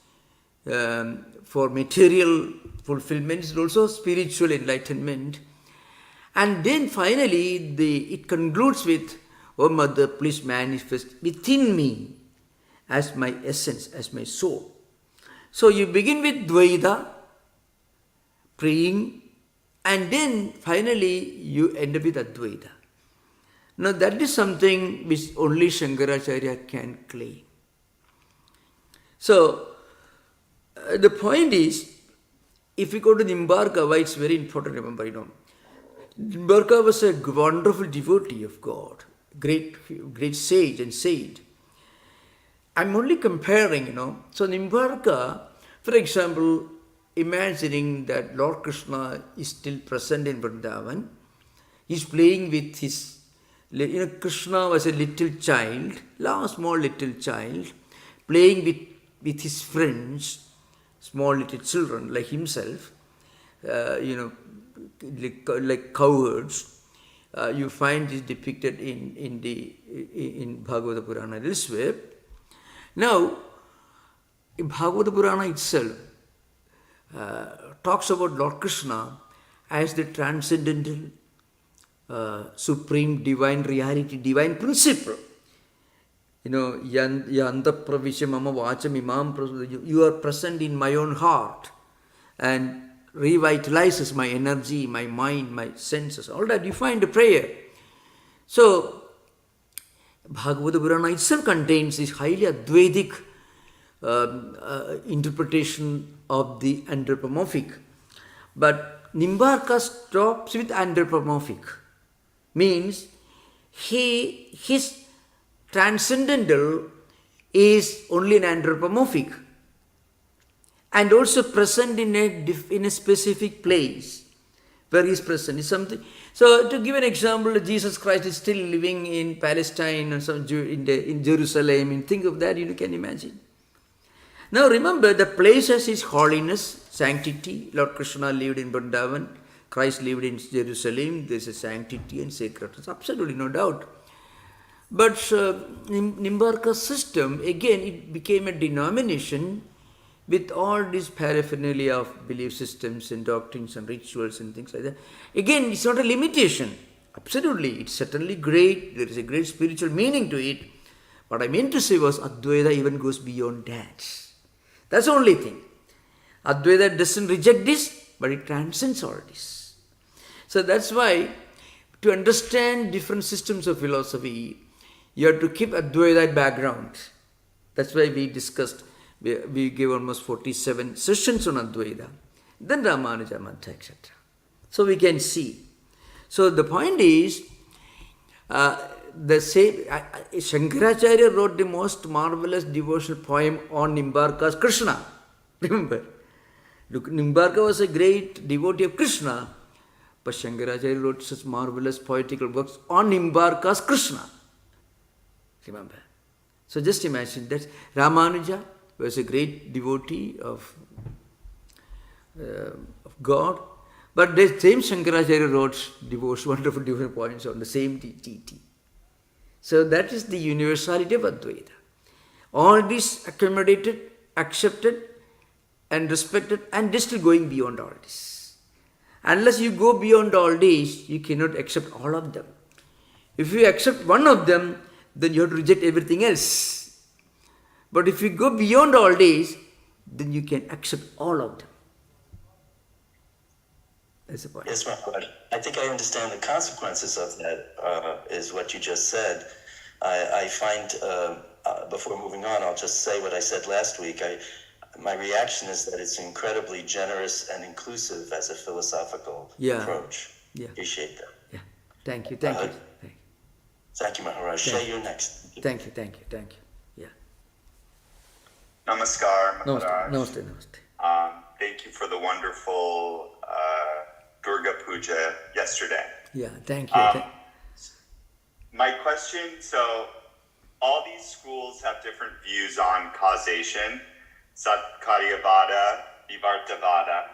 for material fulfillment, and also spiritual enlightenment. And then finally, it concludes with, "Oh Mother, please manifest within me as my essence, as my soul." So you begin with Dvaita, praying, and then finally you end up with Advaita. Now that is something which only Shankaracharya can claim. So the point is, if we go to Nimbarka, why it's very important, remember, Nimbarka was a wonderful devotee of God, great sage and saint. I'm only comparing, So Nimbarka, for example, imagining that Lord Krishna is still present in Vrindavan, he's playing with his, Krishna was a little child, small little child, playing with his friends, small little children like himself, like cowherds. You find this depicted in Bhagavata Purana elsewhere. Now, in Bhagavata Purana itself talks about Lord Krishna as the transcendental, supreme divine reality, divine principle. Yanta pravisya mama vacham imam, you are present in my own heart and revitalizes my energy, my mind, my senses. All that you find a prayer. So, Bhagavata Purana itself contains this highly Advaitic interpretation of the anthropomorphic. But Nimbarka stops with anthropomorphic. Means his transcendental is only an anthropomorphic and also present in a specific place where he is present is something. So to give an example, Jesus Christ is still living in Palestine or in Jerusalem, and think of that, you can imagine. Now remember, the place has its holiness, sanctity. Lord Krishna lived in Vrindavan, Christ lived in Jerusalem. There is a sanctity and sacredness, absolutely no doubt. But Nimbarka's system, again, it became a denomination with all this paraphernalia of belief systems and doctrines and rituals and things like that. Again, it's not a limitation. Absolutely, it's certainly great. There is a great spiritual meaning to it. What I meant to say was Advaita even goes beyond that. That's the only thing. Advaita doesn't reject this, but it transcends all this. So that's why, to understand different systems of philosophy, you have to keep Advaita background. That's why we discussed, we gave almost 47 sessions on Advaita, then Ramanuja Mantha, etc. So we can see. So the point is, Shankaracharya wrote the most marvelous devotional poem on Nimbarka's Krishna. Remember, Nimbarka was a great devotee of Krishna, but Shankaracharya wrote such marvelous poetical works on Nimbarka's Krishna. Remember. So just imagine that Ramanuja was a great devotee of God, but the same Shankaracharya wrote wonderful devotional poems on the same deity. So that is the universality of Advaita. All this accommodated, accepted, and respected, and just still going beyond all this. Unless you go beyond all this, you cannot accept all of them. If you accept one of them, then you have to reject everything else. But if you go beyond all this, then you can accept all of them. That's the point. Yes, Maharaj. I think I understand the consequences of that, is what you just said. I find, before moving on, I'll just say what I said last week. My reaction is that it's incredibly generous and inclusive as a philosophical approach. Yeah. Appreciate that. Yeah. Thank you. Thank you, Maharaj. Shay, you're next. Thank you. Yeah. Namaskar, Maharaj. Namaste. Thank you for the wonderful Durga Puja yesterday. Yeah, thank you. My question, so all these schools have different views on causation, Satkaryavada, Vivartavada.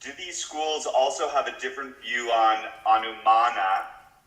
Do these schools also have a different view on Anumana,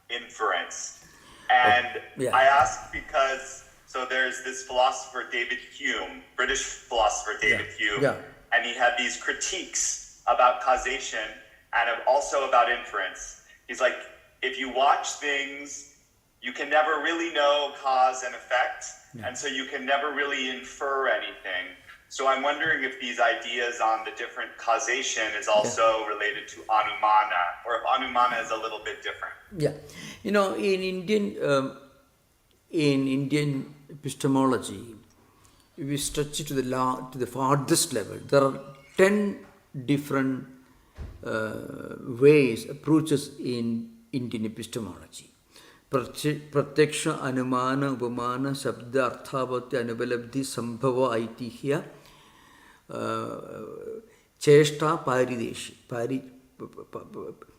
inference? And I ask because, so there's this philosopher David Hume, British philosopher David Hume, and he had these critiques about causation and also about inference. He's like, if you watch things, you can never really know cause and effect, and so you can never really infer anything. So I'm wondering if these ideas on the different causation is also related to Anumana, or if Anumana is a little bit different. Yeah, in Indian epistemology, if we stretch it to the farthest level, there are 10 different approaches in Indian epistemology. Pratyaksha, Anumana, Upamana, Shabda, Arthavati, Anubalabdhi, Sambhava, Aitihya, Cheshta,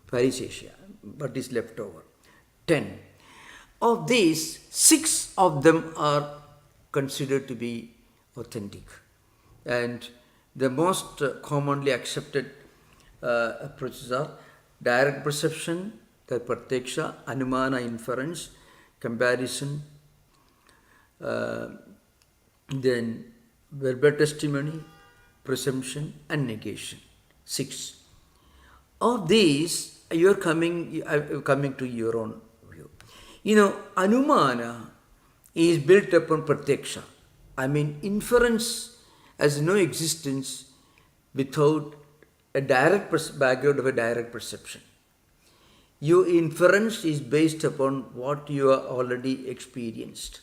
Parisesha, what is left over? 10. Of these, 6 of them are considered to be authentic. And the most commonly accepted approaches are direct perception, the pratyaksha, anumana, inference, comparison, then verbal testimony, presumption, and negation. 6. Of these, you are coming to your own view. Anumana is built upon pratyaksha. I mean, inference has no existence without a direct background of a direct perception. Your inference is based upon what you are already experienced.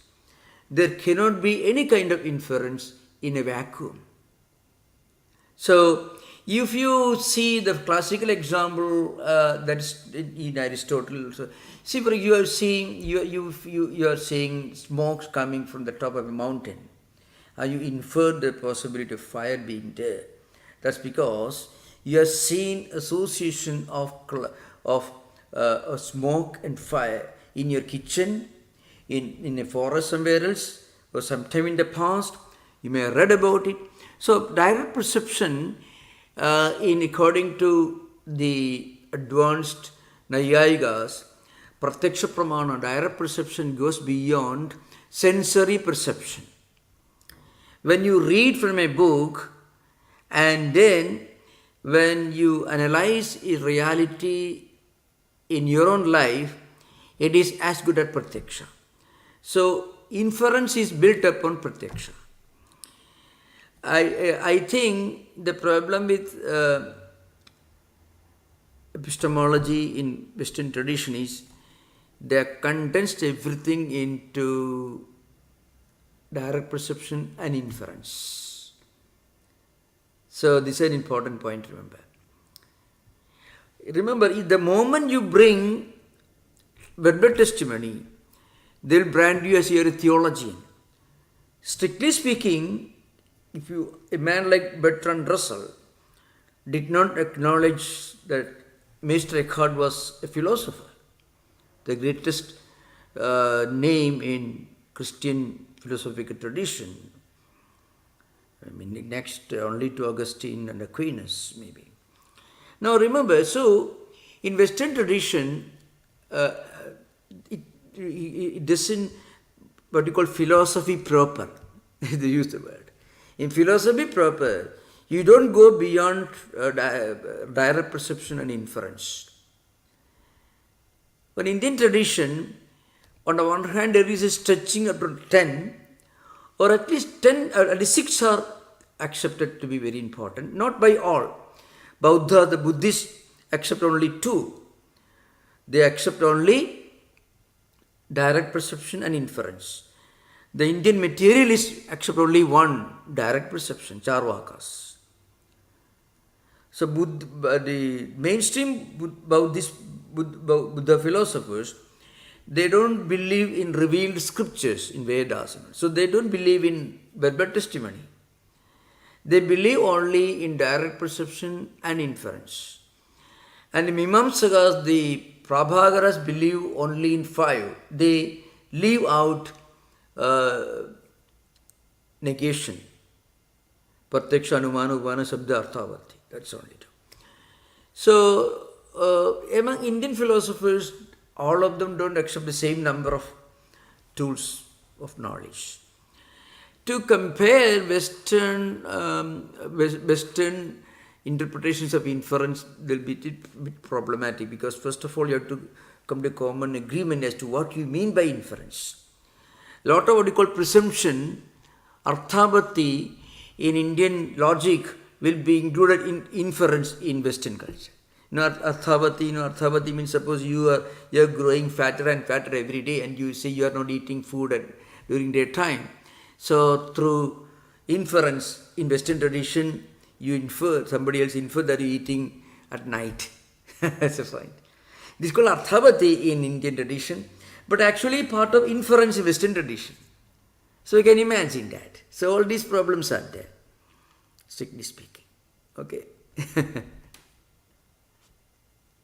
There cannot be any kind of inference in a vacuum. So, if you see the classical example that is in Aristotle, see, for you are seeing you are seeing smoke coming from the top of a mountain. You infer the possibility of fire being there. That's because you are seeing association of smoke and fire in your kitchen, in a forest somewhere else, or sometime in the past. You may have read about it. So direct perception, according to the advanced Nayayikas, Pratyaksha Pramana, direct perception goes beyond sensory perception. When you read from a book and then when you analyze a reality in your own life, it is as good as pratyaksha. So inference is built upon pratyaksha. I think the problem with epistemology in Western tradition is they condensed everything into direct perception and inference. So this is an important point to remember. Remember, the moment you bring verbal testimony, they'll brand you as you're a theologian. Strictly speaking, a man like Bertrand Russell did not acknowledge that Meister Eckhart was a philosopher, the greatest name in Christian philosophical tradition. I mean, next only to Augustine and Aquinas, maybe. Now remember, so in Western tradition, it doesn't, what you call philosophy proper, they use the word. In philosophy proper, you don't go beyond direct perception and inference. But in Indian tradition, on the one hand, there is a stretching up to 10, or at least 10, at least 6 are accepted to be very important, not by all. Buddha, the Buddhists accept only two. They accept only direct perception and inference. The Indian materialists accept only one, direct perception, Charvakas. So the mainstream Buddha philosophers, they don't believe in revealed scriptures in Vedas. So they don't believe in verbal testimony. They believe only in direct perception and inference. And the Mimamsakas, the Prabhagaras believe only in five. They leave out negation. Pratyaksha, Anumana, Upana, Sabda, Arthavati. That's only two. So, among Indian philosophers, all of them don't accept the same number of tools of knowledge. To compare Western interpretations of inference will be a bit problematic, because first of all you have to come to common agreement as to what you mean by inference. A lot of what you call presumption, arthabati in Indian logic will be included in inference in Western culture. Arthavati means suppose you are growing fatter and fatter every day, and you say you are not eating food during daytime. So through inference in Western tradition, somebody else infer that you are eating at night. That's a point. This is called arthavati in Indian tradition, but actually part of inference in Western tradition. So you can imagine that. So all these problems are there, strictly speaking. Okay.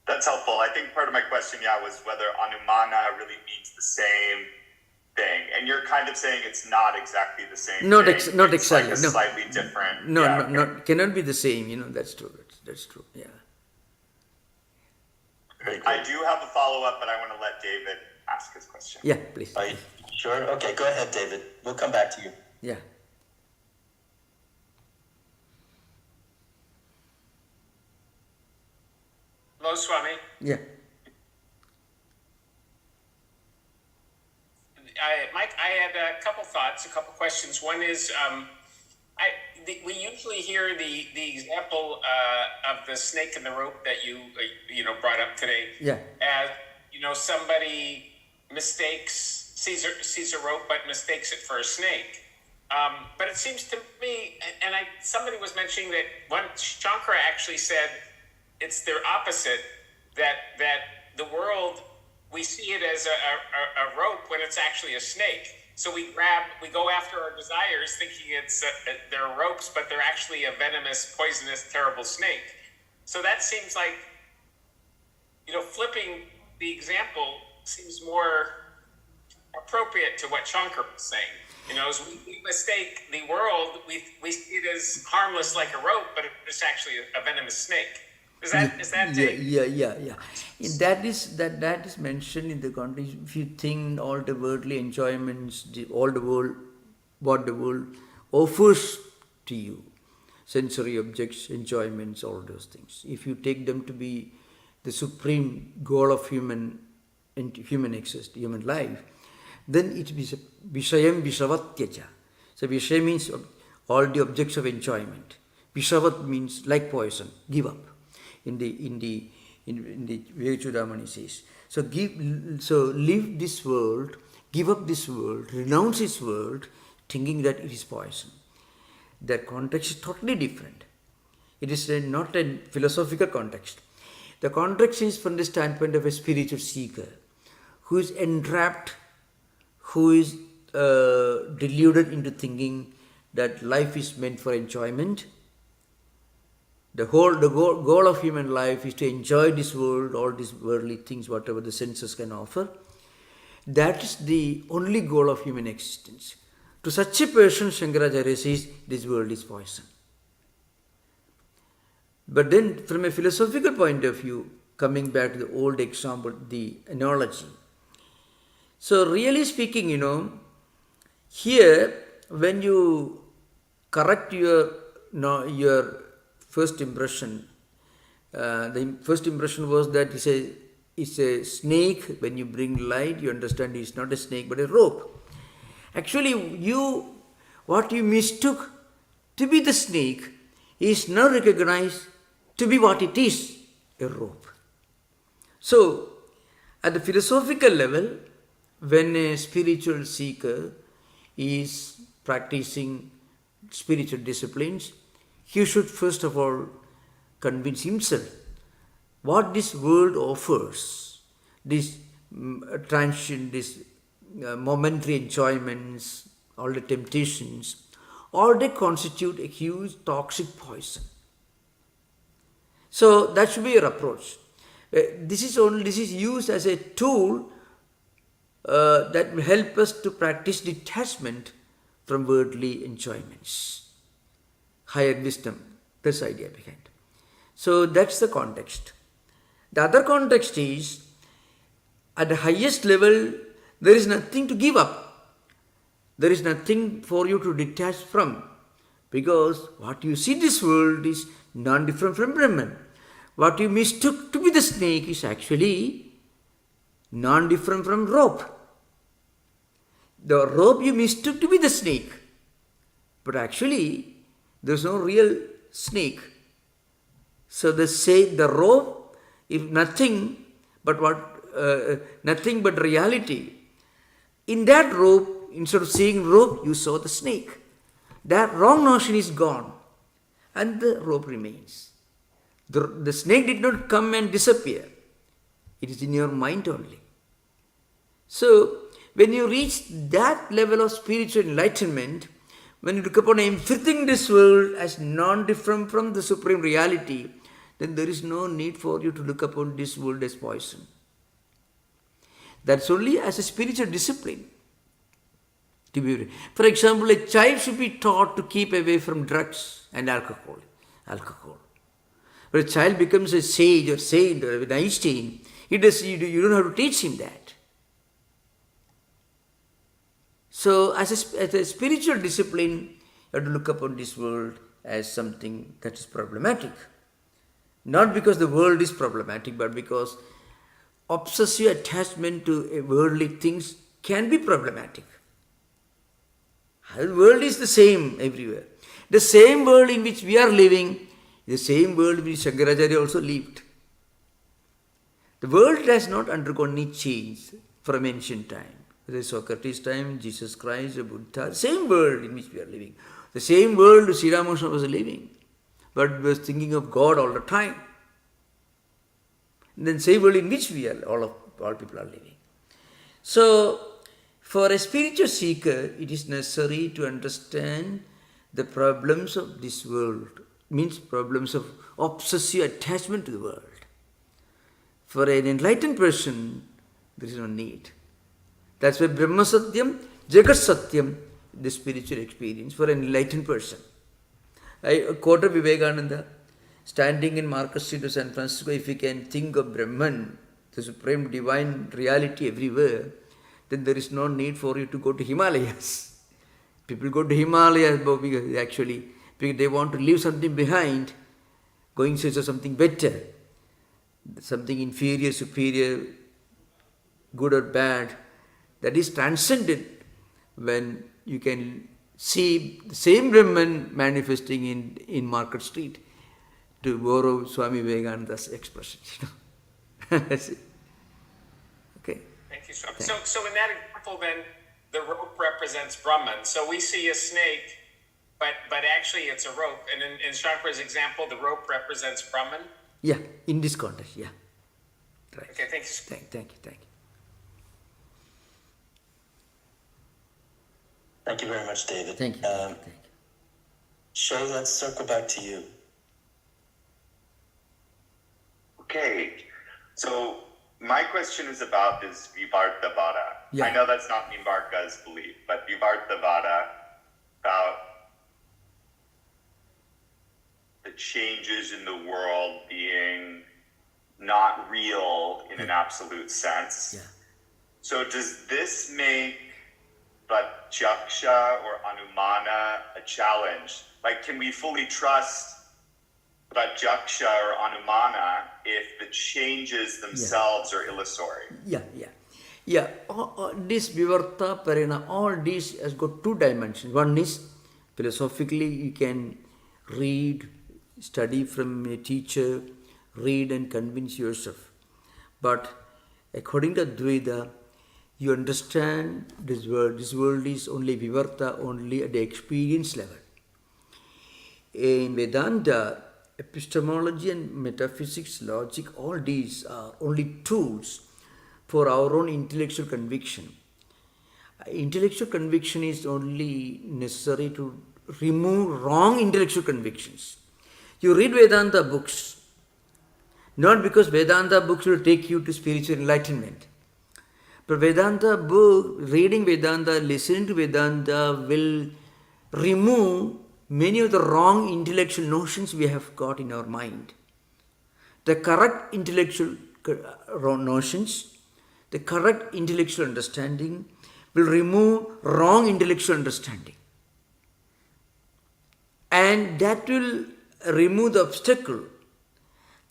That's helpful. I think part of my question, was whether Anumana really means the same thing. And you're kind of saying it's not exactly the same not thing. Not it's exactly. Like a slightly different. Cannot be the same. That's true. That's true. Yeah. Very I good. do have a follow-up, but I want to let David ask his question. Yeah, please. Are you sure? Okay, go ahead, David. We'll come back to you. Yeah. Hello, Swami. Yeah. Mike, I had a couple thoughts, a couple questions. One is, we usually hear the example of the snake and the rope that you brought up today. Yeah. As somebody sees a rope but mistakes it for a snake. But it seems to me, and somebody was mentioning that Shankara actually said it's their opposite, that the world, we see it as a rope when it's actually a snake. So we go after our desires thinking they're ropes, but they're actually a venomous, poisonous, terrible snake. So that seems like, flipping the example seems more appropriate to what Shankar was saying. As we mistake the world, we see it as harmless like a rope, but it's actually a venomous snake. Is that Yeah. That is mentioned in the context. If you think all the worldly enjoyments, what the world offers to you, sensory objects, enjoyments, all those things. If you take them to be the supreme goal of human life, then it is Vishayam Vishavatyacha. So Vishaya means all the objects of enjoyment. Vishavat means like poison, give up. In the Vivekachudamani says. So leave this world, give up this world, renounce this world, thinking that it is poison. That context is totally different. It is not a philosophical context. The context is from the standpoint of a spiritual seeker who is entrapped, who is deluded into thinking that life is meant for enjoyment. The goal of human life is to enjoy this world, all these worldly things, whatever the senses can offer. That is the only goal of human existence. To such a person, Shankaracharya says, this world is poison. But then, from a philosophical point of view, coming back to the old example, the analogy. So, really speaking, here, when you correct your first impression, the first impression was that it's a snake. When you bring light, you understand it's not a snake but a rope. Actually, what you mistook to be the snake is now recognized to be what it is, a rope. So, at the philosophical level, when a spiritual seeker is practicing spiritual disciplines, he should first of all convince himself what this world offers, this transient, this momentary enjoyments, all the temptations, all they constitute a huge toxic poison. So that should be your approach. This is used as a tool that will help us to practice detachment from worldly enjoyments. Higher wisdom, this idea behind. So that's the context. The other context is, at the highest level, there is nothing to give up. There is nothing for you to detach from. Because what you see this world is non-different from Brahman. What you mistook to be the snake is actually non-different from rope. The rope you mistook to be the snake. But actually, there is no real snake. So the rope, if nothing but nothing but reality. In that rope, instead of seeing rope, you saw the snake. That wrong notion is gone, and the rope remains. The snake did not come and disappear. It is in your mind only. So, when you reach that level of spiritual enlightenment, when you look upon everything in this world as non-different from the supreme reality, then there is no need for you to look upon this world as poison. That's only as a spiritual discipline. For example, a child should be taught to keep away from drugs and alcohol. But a child becomes a sage or saint or an Einstein, you don't have to teach him that. So, as a spiritual discipline, you have to look upon this world as something that is problematic. Not because the world is problematic, but because obsessive attachment to worldly things can be problematic. The world is the same everywhere. The same world in which we are living, the same world in which Shankaracharya also lived. The world has not undergone any change from ancient time. Whether Socrates' time, Jesus Christ, the Buddha, same world in which we are living. The same world Sri Ramakrishna was living, but was thinking of God all the time. And then same world in which we are, all people are living. So, for a spiritual seeker, it is necessary to understand the problems of this world, means problems of obsessive attachment to the world. For an enlightened person, there is no need. That's why Brahma Satyam, Jagat Satyam, the spiritual experience for an enlightened person. I quoted Vivekananda, standing in Market Street of San Francisco, if you can think of Brahman, the supreme divine reality everywhere, then there is no need for you to go to Himalayas. People go to Himalayas because they want to leave something behind, going search of something better, something inferior, superior, good or bad, that is transcendent when you can see the same Brahman manifesting in Market Street, to borrow Swami Vivekananda's expression. Okay. Thank you, Swami. So in that example, then the rope represents Brahman. So we see a snake, but actually it's a rope. And in Shankara's example, the rope represents Brahman. Yeah, in this context, yeah. Right. Okay, thank you. Thank you. Thank you very much, David. Thank you. Shay, let's circle back to you. Okay, so my question is about this Vivartavada. Yeah. I know that's not Nimbarka's belief, but Vivartavada, about the changes in the world being not real in an absolute sense. Yeah. So does this make Pratyaksha or Anumana a challenge? Like, can we fully trust Pratyaksha or Anumana if the changes themselves are illusory? Yeah. This Vivarta, Parina, all this has got two dimensions. One is philosophically you can read study from a teacher, read and convince yourself. But according to Advaita, you understand this world. This world is only vivarta, only at the experience level. In Vedanta, epistemology and metaphysics, logic, all these are only tools for our own intellectual conviction. Intellectual conviction is only necessary to remove wrong intellectual convictions. You read Vedanta books, not because Vedanta books will take you to spiritual enlightenment. But Vedanta book, reading Vedanta, listening to Vedanta will remove many of the wrong intellectual notions we have got in our mind. The correct intellectual notions, the correct intellectual understanding will remove wrong intellectual understanding. And that will remove the obstacle.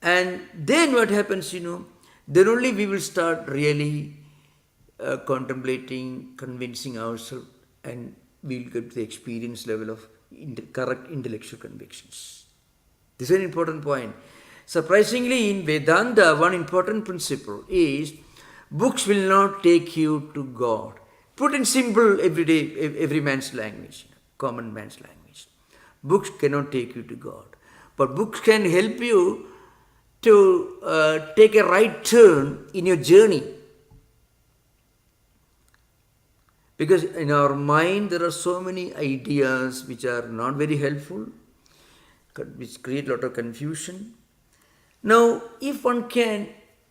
And then what happens, then only we will start really contemplating, convincing ourselves, and we'll get to the experience level of correct intellectual convictions. This is an important point. Surprisingly, in Vedanta, one important principle is books will not take you to God. Put in simple, everyday, every man's language, common man's language. Books cannot take you to God. But books can help you to take a right turn in your journey. Because in our mind there are so many ideas which are not very helpful, which create a lot of confusion. Now, if one can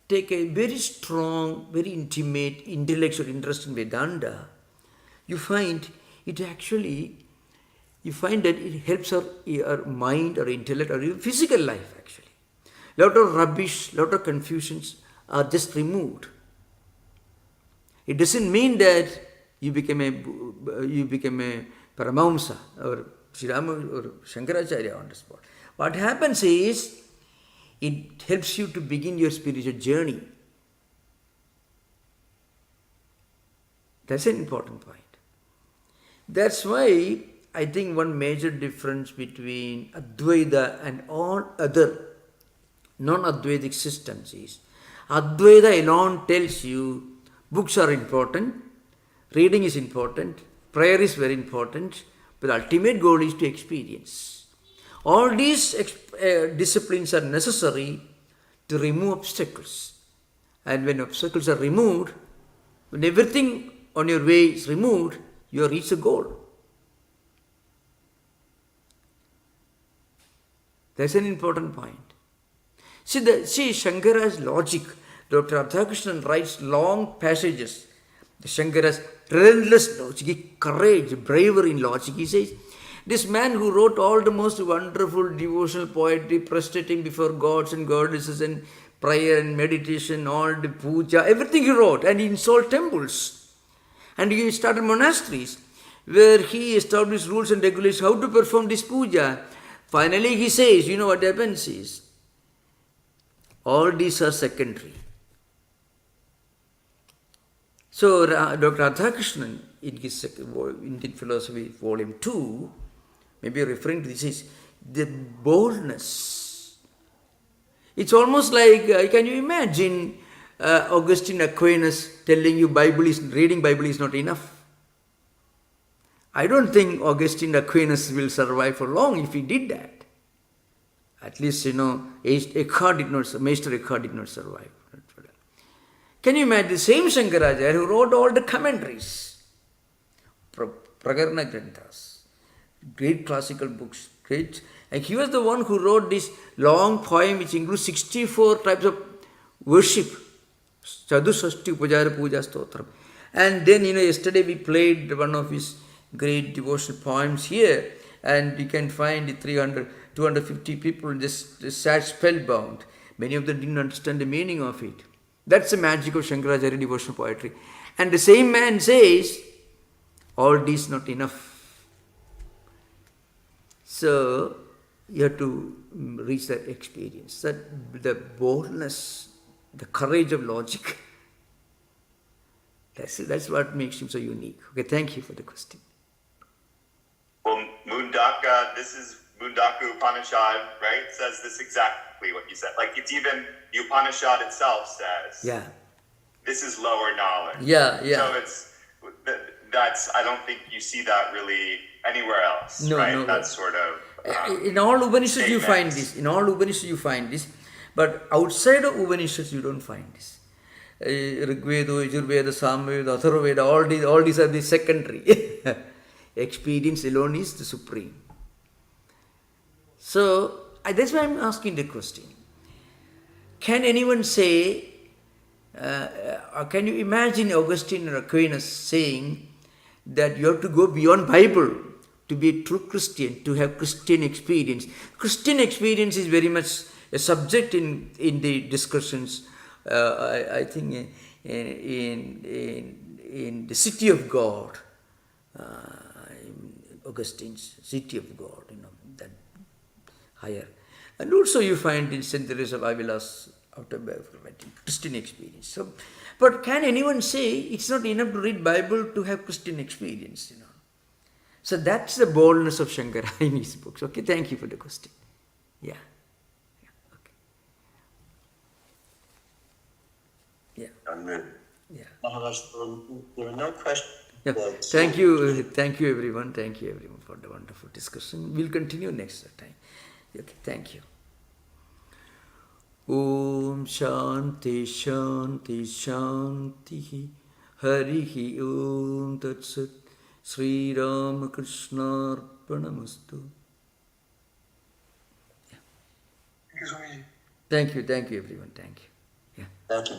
take a very strong, very intimate intellectual interest in Vedanta, you find that it helps our mind or intellect or even physical life actually. Lot of rubbish, lot of confusions are just removed. It doesn't mean that you become a Paramahamsa or Srirama or Shankaracharya on the spot. What happens is, it helps you to begin your spiritual journey. That's an important point. That's why I think one major difference between Advaita and all other non-Advaitic systems is, Advaita alone tells you books are important, reading is important, prayer is very important, but the ultimate goal is to experience. All these disciplines are necessary to remove obstacles. And when obstacles are removed, when everything on your way is removed, you have reached the goal. That's an important point. See Shankara's logic. Dr. Radhakrishnan writes long passages. Shankara's relentless logic, courage, bravery in logic. He says, this man who wrote all the most wonderful devotional poetry, prostrating before gods and goddesses and prayer and meditation, all the puja, everything he wrote, and he installed temples. And he started monasteries where he established rules and regulations how to perform this puja. Finally he says, what happens is, all these are secondary. So Dr. Radhakrishnan, in his Indian Philosophy, Volume 2, maybe referring to this, is the boldness. It's almost like, can you imagine Augustine Aquinas telling you reading Bible is not enough? I don't think Augustine Aquinas will survive for long if he did that. At least, Meister Eckhart did not survive. Can you imagine the same Shankaracharya who wrote all the commentaries, Prakarana Granthas, great classical books, great. And he was the one who wrote this long poem which includes 64 types of worship. Chadusashti Upajara Puja Stotram. And then, yesterday we played one of his great devotional poems here, and you can find 250 people just sat spellbound. Many of them didn't understand the meaning of it. That's the magic of Shankaracharya devotional poetry. And the same man says, all this not enough. So, you have to reach that experience, that the boldness, the courage of logic. That's what makes him so unique. Okay, thank you for the question. Well, Mundaka, this is Mundaku Upanishad, right, says this exactly what you said. Like it's even the Upanishad itself says, Yeah. this is lower knowledge. Yeah, yeah. So that's I don't think you see that really anywhere else, No, right? no. That's sort of In all Upanishads you find statements. this. In all Upanishads you find this. But outside of Upanishads you don't find this. Rigveda, Yajurveda, Samveda, Atharvaveda, all these are the secondary. Experience alone is the supreme. So, that's why I'm asking the question. Can anyone say, can you imagine Augustine or Aquinas saying that you have to go beyond Bible to be a true Christian, to have Christian experience? Christian experience is very much a subject in the discussions, I think, in the City of God, Augustine's City of God, that higher. And also you find in St. Teresa of Avila's autobiography writing, Christian experience. So, but can anyone say it's not enough to read Bible to have Christian experience, So that's the boldness of Shankara in his books. Okay, thank you for the question. Yeah. Okay. Yeah. Amen. Yeah. Maharaj, there are no questions. Yeah. Thank you everyone. Thank you everyone for the wonderful discussion. We'll continue next time. Okay, thank you. Om Shanti Shanti Shanti Harihi Om Tat Sat Sri Ramakrishna Arpanamastu. Thank you, Swami. Thank you everyone. Thank you. Yeah. Thank you.